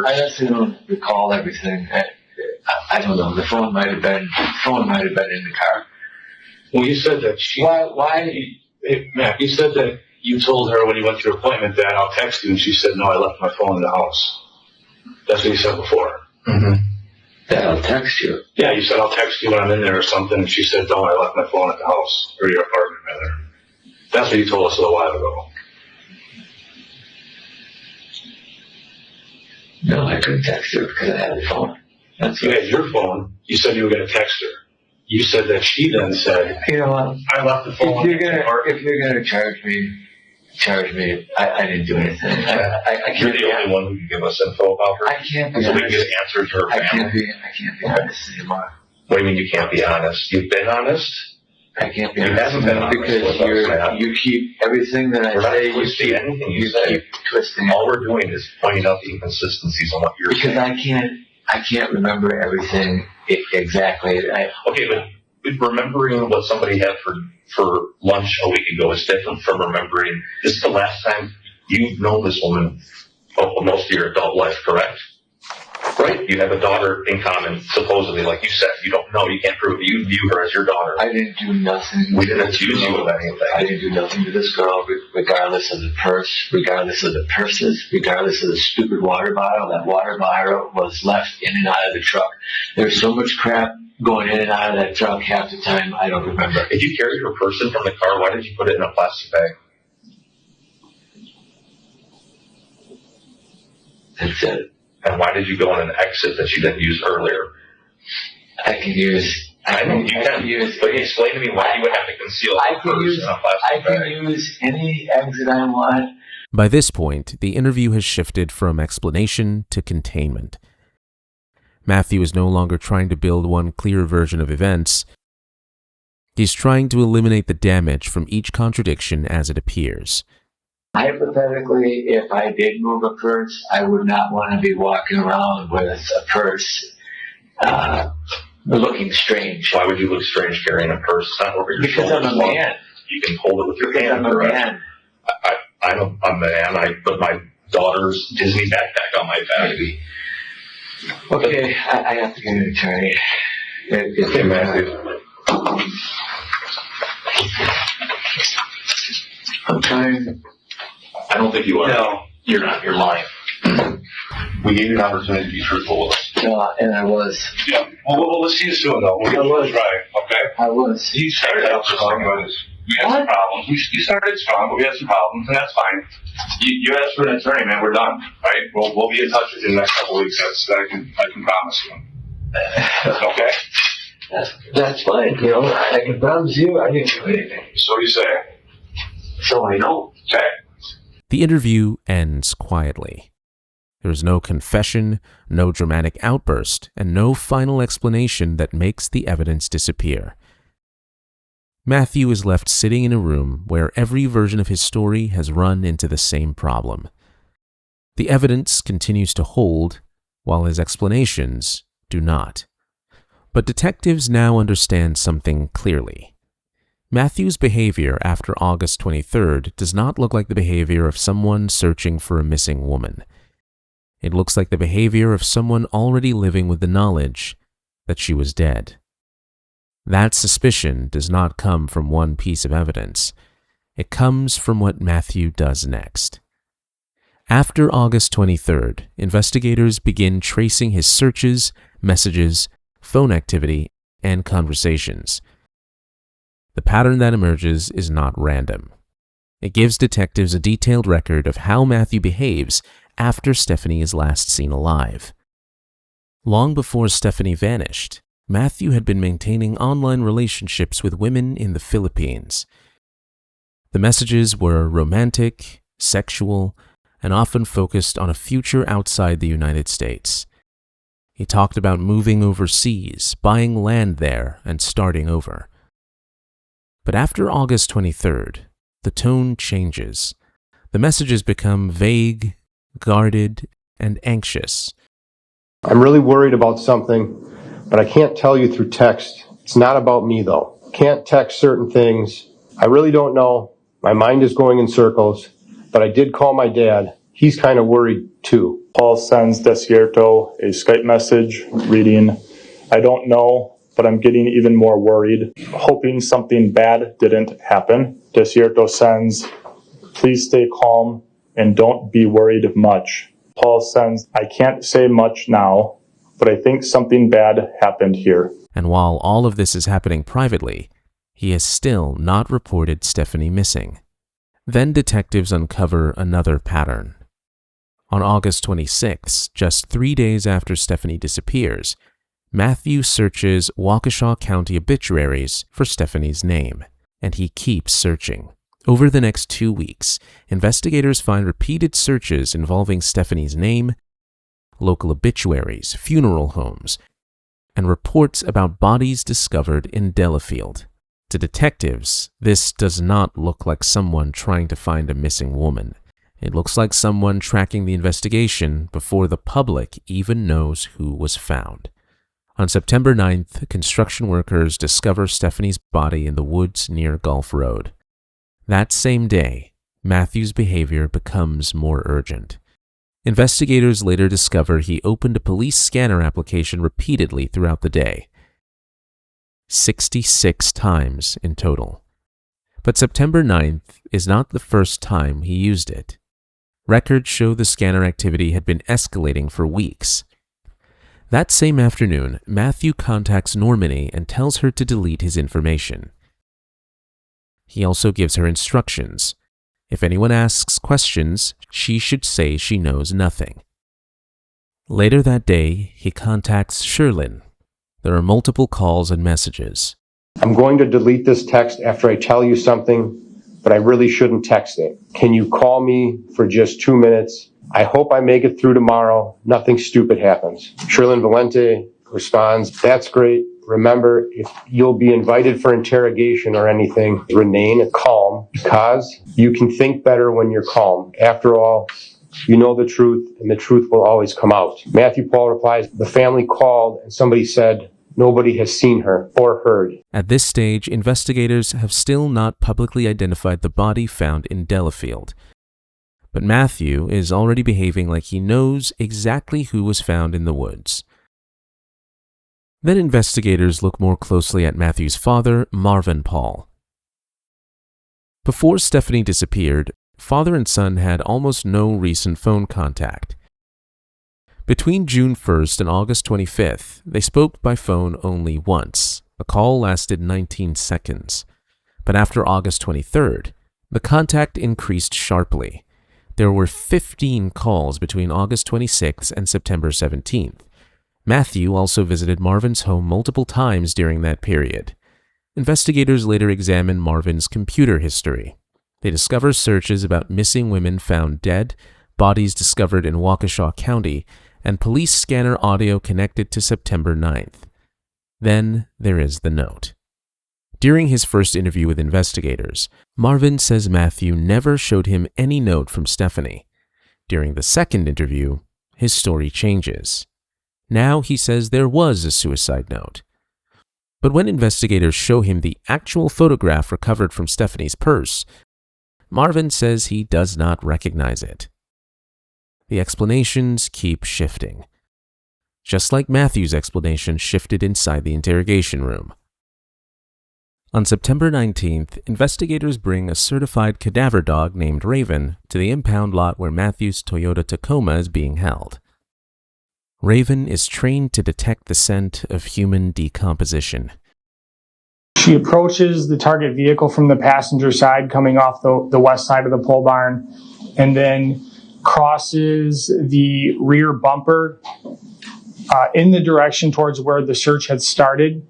C: honestly don't recall everything. I don't know. The phone might have been in the car.
B: Well, you said that Matt, you said that you told her when you went to your appointment that I'll text you, and she said, no, I left my phone in the house. That's what you said before.
C: Mm-hmm. That I'll text you.
B: Yeah, you said I'll text you when I'm in there or something, and she said, no, I left my phone at the house, or your apartment, rather. That's what you told us a little while ago.
C: No, I couldn't text her because I had the phone.
B: You had your phone. You said you were going to text her. You said that she then said,
C: you know what?
B: I left the phone.
C: If you're gonna charge me. I didn't do anything. I
D: You're the only one who can give us info about her.
C: I can't be
D: so
C: honest.
D: we can get answers to her family.
C: I can't be honest anymore.
D: What do you mean you can't be honest? You've been honest?
C: I can't be
D: You
C: honest
D: haven't been honest
C: because you keep everything that I say.
D: You anything you say.
C: Keep twisting.
D: All we're doing is pointing out the inconsistencies on what you're saying.
C: Because I can't remember everything exactly.
D: Okay, but remembering what somebody had for lunch a week ago is different from remembering. This is the last time you've known this woman most of your adult life, correct? Right? You have a daughter in common, supposedly, like you said. You don't know. You can't prove it. You view her as your daughter.
C: I didn't do nothing.
D: We didn't accuse you of anything.
C: I didn't do nothing to this girl, regardless of the purse, regardless of the purses, regardless of the stupid water bottle. That water bottle was left in and out of the truck. There's so much crap going in and out of that truck half the time, I don't remember.
D: If you carried her purse in from the car, why did you put it in a plastic bag?
C: That's it.
D: And why did you go on an exit that you didn't use earlier?
C: I can use.
D: I know you can use. But explain to me why you would have to conceal a purse in a plastic bag.
C: I can use any exit I want.
A: By this point, the interview has shifted from explanation to containment. Matthew is no longer trying to build one clear version of events. He's trying to eliminate the damage from each contradiction as it appears.
C: Hypothetically, if I did move a purse, I would not want to be walking around with a purse looking strange.
D: Why would you look strange carrying a purse? It's not over your
C: because
D: shoulders.
C: I'm a man.
D: You can hold it with your hand.
C: I'm a man.
D: I'm a man. I put my daughter's Disney backpack on my back.
C: Okay, I have to get an attorney.
D: Okay, Matthew.
C: I'm trying.
D: I don't think you are.
C: No.
D: You're not. You're lying. We gave you an opportunity to be truthful with us.
C: And I was.
B: Yeah. Well, let's see you soon, though. We'll try, okay?
C: I was.
B: He started out just talking about his We had some problems. You started strong, but we had some problems, and that's fine. You asked for an attorney, man. We're done, right? We'll be in touch with you in the next couple of weeks. I can promise you. Okay?
C: That's fine, you know. I can promise you I didn't do anything.
B: So you say.
C: So I know.
B: Okay.
A: The interview ends quietly. There is no confession, no dramatic outburst, and no final explanation that makes the evidence disappear. Matthew is left sitting in a room where every version of his story has run into the same problem. The evidence continues to hold, while his explanations do not. But detectives now understand something clearly. Matthew's behavior after August 23rd does not look like the behavior of someone searching for a missing woman. It looks like the behavior of someone already living with the knowledge that she was dead. That suspicion does not come from one piece of evidence. It comes from what Matthew does next. After August 23rd, investigators begin tracing his searches, messages, phone activity, and conversations. The pattern that emerges is not random. It gives detectives a detailed record of how Matthew behaves after Stephanie is last seen alive. Long before Stephanie vanished, Matthew had been maintaining online relationships with women in the Philippines. The messages were romantic, sexual, and often focused on a future outside the United States. He talked about moving overseas, buying land there, and starting over. But after August 23rd, the tone changes. The messages become vague, guarded, and anxious.
K: I'm really worried about something, but I can't tell you through text. It's not about me, though. Can't text certain things. I really don't know. My mind is going in circles, but I did call my dad. He's kind of worried, too.
L: Paul sends Desierto a Skype message reading, "I don't know, but I'm getting even more worried, hoping something bad didn't happen." Desierto sends, "Please stay calm and don't be worried much." Paul sends, "I can't say much now, but I think something bad happened here."
A: And while all of this is happening privately, he has still not reported Stephanie missing. Then detectives uncover another pattern. On August 26th, just 3 days after Stephanie disappears, Matthew searches Waukesha County obituaries for Stephanie's name, and he keeps searching. Over the next 2 weeks, investigators find repeated searches involving Stephanie's name, local obituaries, funeral homes, and reports about bodies discovered in Delafield. To detectives, this does not look like someone trying to find a missing woman. It looks like someone tracking the investigation before the public even knows who was found. On September 9th, construction workers discover Stephanie's body in the woods near Gulf Road. That same day, Matthew's behavior becomes more urgent. Investigators later discover he opened a police scanner application repeatedly throughout the day, 66 times in total. But September 9th is not the first time he used it. Records show the scanner activity had been escalating for weeks. That same afternoon, Matthew contacts Normani and tells her to delete his information. He also gives her instructions. If anyone asks questions, she should say she knows nothing. Later that day, he contacts Sherlyn. There are multiple calls and messages.
K: I'm going to delete this text after I tell you something, but I really shouldn't text it. Can you call me for just 2 minutes? I hope I make it through tomorrow. Nothing stupid happens. Sherlyn Valente responds, "That's great. Remember, if you'll be invited for interrogation or anything, remain calm, because you can think better when you're calm. After all, you know the truth, and the truth will always come out." Matthew Pahl replies, "The family called and somebody said nobody has seen her or heard."
A: At this stage, investigators have still not publicly identified the body found in Delafield. But Matthew is already behaving like he knows exactly who was found in the woods. Then investigators look more closely at Matthew's father, Marvin Pahl. Before Stephanie disappeared, father and son had almost no recent phone contact. Between June 1st and August 25th, they spoke by phone only once. The call lasted 19 seconds. But after August 23rd, the contact increased sharply. There were 15 calls between August 26th and September 17th. Matthew also visited Marvin's home multiple times during that period. Investigators later examined Marvin's computer history. They discover searches about missing women found dead, bodies discovered in Waukesha County, and police scanner audio connected to September 9th. Then there is the note. During his first interview with investigators, Marvin says Matthew never showed him any note from Stephanie. During the second interview, his story changes. Now he says there was a suicide note. But when investigators show him the actual photograph recovered from Stephanie's purse, Marvin says he does not recognize it. The explanations keep shifting, just like Matthew's explanation shifted inside the interrogation room. On September 19th, investigators bring a certified cadaver dog named Raven to the impound lot where Matthew's Toyota Tacoma is being held. Raven is trained to detect the scent of human decomposition.
M: She approaches the target vehicle from the passenger side coming off the west side of the pole barn, and then crosses the rear bumper in the direction towards where the search had started,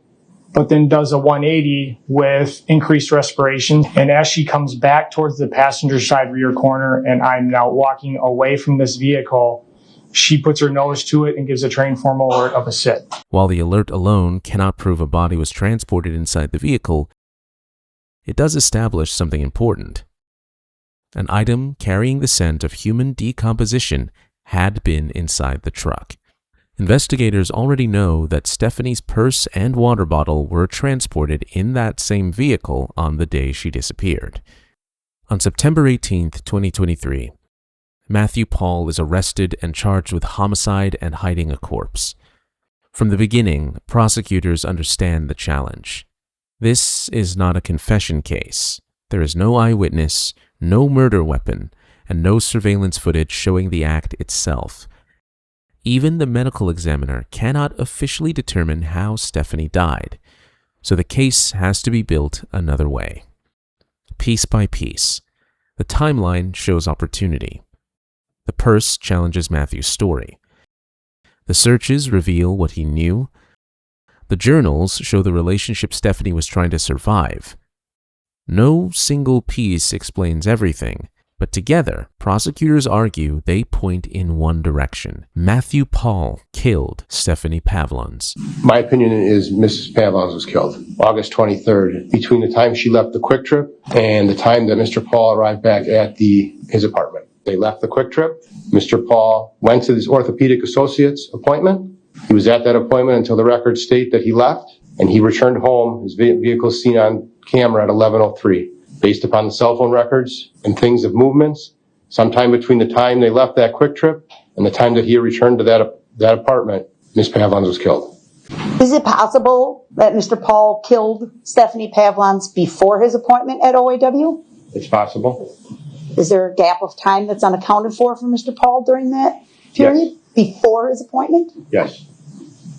M: but then does a 180 with increased respiration. And as she comes back towards the passenger side rear corner, and I'm now walking away from this vehicle, she puts her nose to it and gives a trained formal alert of a sit.
A: While the alert alone cannot prove a body was transported inside the vehicle, it does establish something important. An item carrying the scent of human decomposition had been inside the truck. Investigators already know that Stephanie's purse and water bottle were transported in that same vehicle on the day she disappeared. On September 18th, 2023, Matthew Pahl is arrested and charged with homicide and hiding a corpse. From the beginning, prosecutors understand the challenge. This is not a confession case. There is no eyewitness, no murder weapon, and no surveillance footage showing the act itself. Even the medical examiner cannot officially determine how Stephanie died, so the case has to be built another way. Piece by piece, the timeline shows opportunity. The purse challenges Matthew's story. The searches reveal what he knew. The journals show the relationship Stephanie was trying to survive. No single piece explains everything, but together, prosecutors argue they point in one direction. Matthew Pahl killed Stephanie Pavlons.
K: My opinion is Mrs. Pavlons was killed August 23rd, between the time she left the Quick Trip and the time that Mr. Pahl arrived back at his apartment. They left the Quick Trip. Mr. Pahl went to his orthopedic associate's appointment. He was at that appointment until the records state that he left, and he returned home. His vehicle is seen on camera at 11:03. Based upon the cell phone records and things of movements, sometime between the time they left that Quick Trip and the time that he returned to that apartment, Ms. Pavlons was killed.
N: Is it possible that Mr. Pahl killed Stephanie Pavlons before his appointment at OAW?
K: It's possible.
N: Is there a gap of time that's unaccounted for Mr. Pahl during that period?
K: Yes.
N: Before his appointment?
K: Yes.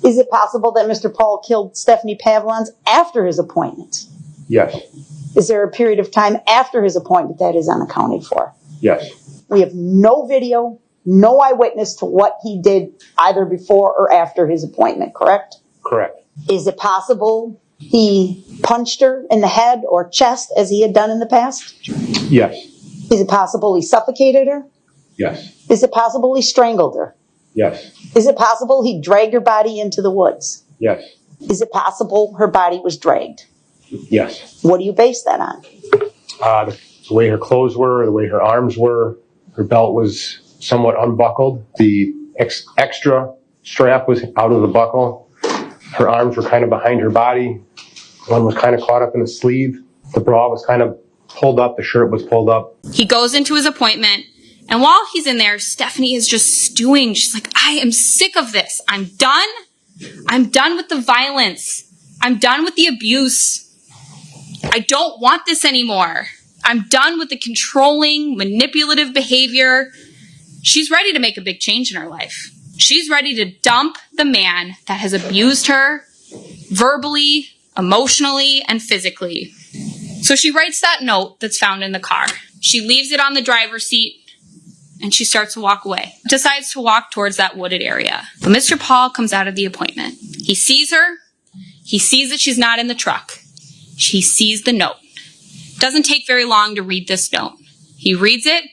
N: Is it possible that Mr. Pahl killed Stephanie Pavlons after his appointment?
K: Yes.
N: Is there a period of time after his appointment that is unaccounted for?
K: Yes.
N: We have no video, no eyewitness to what he did either before or after his appointment, correct?
K: Correct.
N: Is it possible he punched her in the head or chest as he had done in the past?
K: Yes.
N: Is it possible he suffocated her?
K: Yes.
N: Is it possible he strangled her?
K: Yes.
N: Is it possible he dragged her body into the woods?
K: Yes.
N: Is it possible her body was dragged?
K: Yes.
N: What do you base that on?
K: The way her clothes were, the way her arms were, her belt was somewhat unbuckled. The extra strap was out of the buckle. Her arms were kind of behind her body. One was kind of caught up in the sleeve. The bra was kind of pulled up. The shirt was pulled up.
O: He goes into his appointment, and while he's in there, Stephanie is just stewing. She's like, I am sick of this. I'm done. I'm done with the violence. I'm done with the abuse. I don't want this anymore. I'm done with the controlling, manipulative behavior. She's ready to make a big change in her life. She's ready to dump the man that has abused her verbally, emotionally, and physically. So she writes that note that's found in the car. She leaves it on the driver's seat and she starts to walk away. Decides to walk towards that wooded area. But Mr. Pahl comes out of the appointment. He sees her. He sees that she's not in the truck. He sees the note. Doesn't take very long to read this note. He reads it,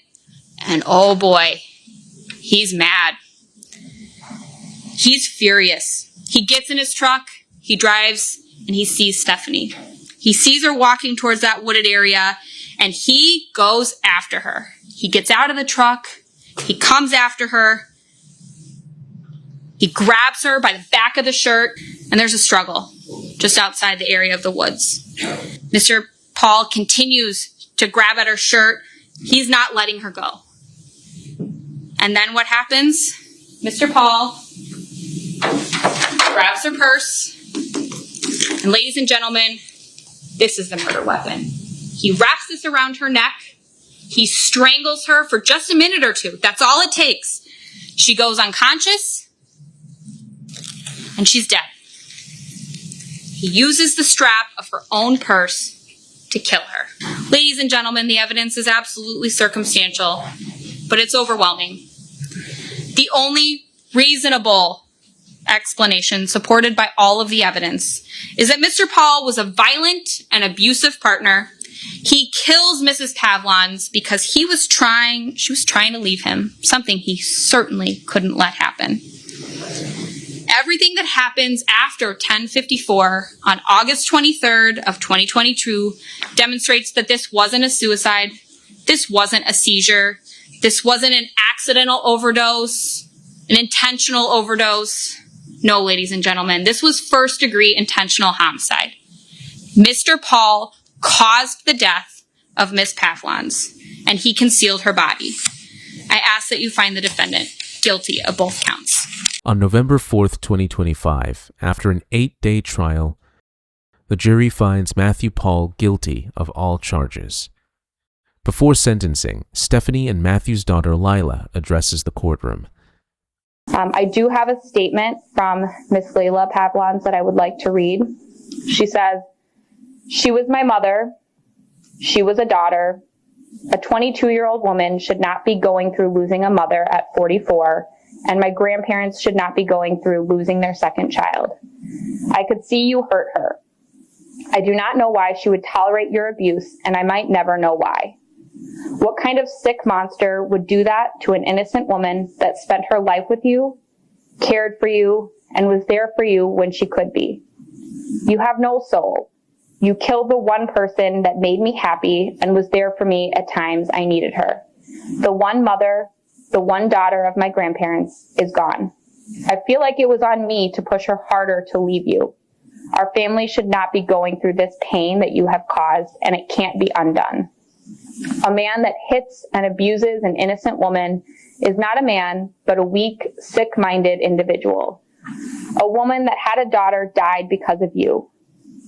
O: and oh boy, he's mad. He's furious. He gets in his truck, he drives, and he sees Stephanie. He sees her walking towards that wooded area, and he goes after her. He gets out of the truck, he comes after her, he grabs her by the back of the shirt, and there's a struggle just outside the area of the woods. Mr. Pahl continues to grab at her shirt. He's not letting her go. And then what happens? Mr. Pahl grabs her purse. And ladies and gentlemen, this is the murder weapon. He wraps this around her neck. He strangles her for just a minute or two. That's all it takes. She goes unconscious. And she's dead. He uses the strap of her own purse to kill her. Ladies and gentlemen, the evidence is absolutely circumstantial, but it's overwhelming. The only reasonable explanation supported by all of the evidence is that Mr. Pahl was a violent and abusive partner. He kills Mrs. Pavlons because she was trying to leave him, something he certainly couldn't let happen. Everything that happens after 10:54 on August 23rd of 2022 demonstrates that this wasn't a suicide. This wasn't a seizure. This wasn't an accidental overdose, an intentional overdose. No, ladies and gentlemen, this was first-degree intentional homicide. Mr. Pahl caused the death of Miss Pavlons, and he concealed her body. I ask that you find the defendant guilty of both counts.
A: On November 4th, 2025, after an 8-day trial, the jury finds Matthew Pahl guilty of all charges. Before sentencing, Stephanie and Matthew's daughter Lila addresses the courtroom.
P: I do have a statement from Miss Layla Pavlons that I would like to read. She says, "She was my mother. She was a daughter. A 22-year-old woman should not be going through losing a mother at 44, and my grandparents should not be going through losing their second child. I could see you hurt her. I do not know why she would tolerate your abuse, and I might never know why. What kind of sick monster would do that to an innocent woman that spent her life with you, cared for you, and was there for you when she could be? You have no soul. You killed the one person that made me happy and was there for me at times I needed her. The one mother, the one daughter of my grandparents is gone. I feel like it was on me to push her harder to leave you. Our family should not be going through this pain that you have caused, and it can't be undone. A man that hits and abuses an innocent woman is not a man, but a weak, sick-minded individual. A woman that had a daughter died because of you.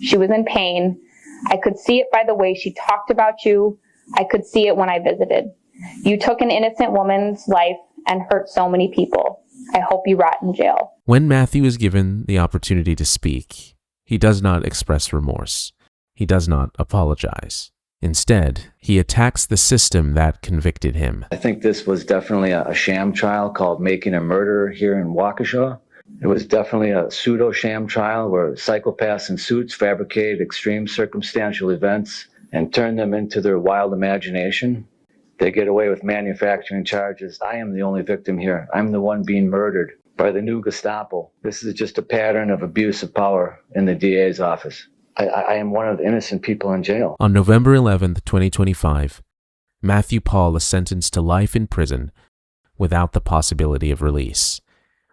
P: She was in pain. I could see it by the way she talked about you. I could see it when I visited. You took an innocent woman's life and hurt so many people. I hope you rot in jail."
A: When Matthew is given the opportunity to speak, he does not express remorse. He does not apologize. Instead, he attacks the system that convicted him.
C: I think this was definitely a sham trial called Making a Murderer here in Waukesha. It was definitely a pseudo-sham trial where psychopaths in suits fabricated extreme circumstantial events and turned them into their wild imagination. They get away with manufacturing charges. I am the only victim here. I'm the one being murdered by the new Gestapo. This is just a pattern of abuse of power in the DA's office. I am one of the innocent people in jail.
A: On November 11th, 2025, Matthew Pahl is sentenced to life in prison without the possibility of release.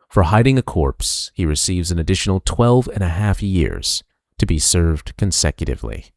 A: For hiding a corpse, he receives an additional 12 and a half years to be served consecutively.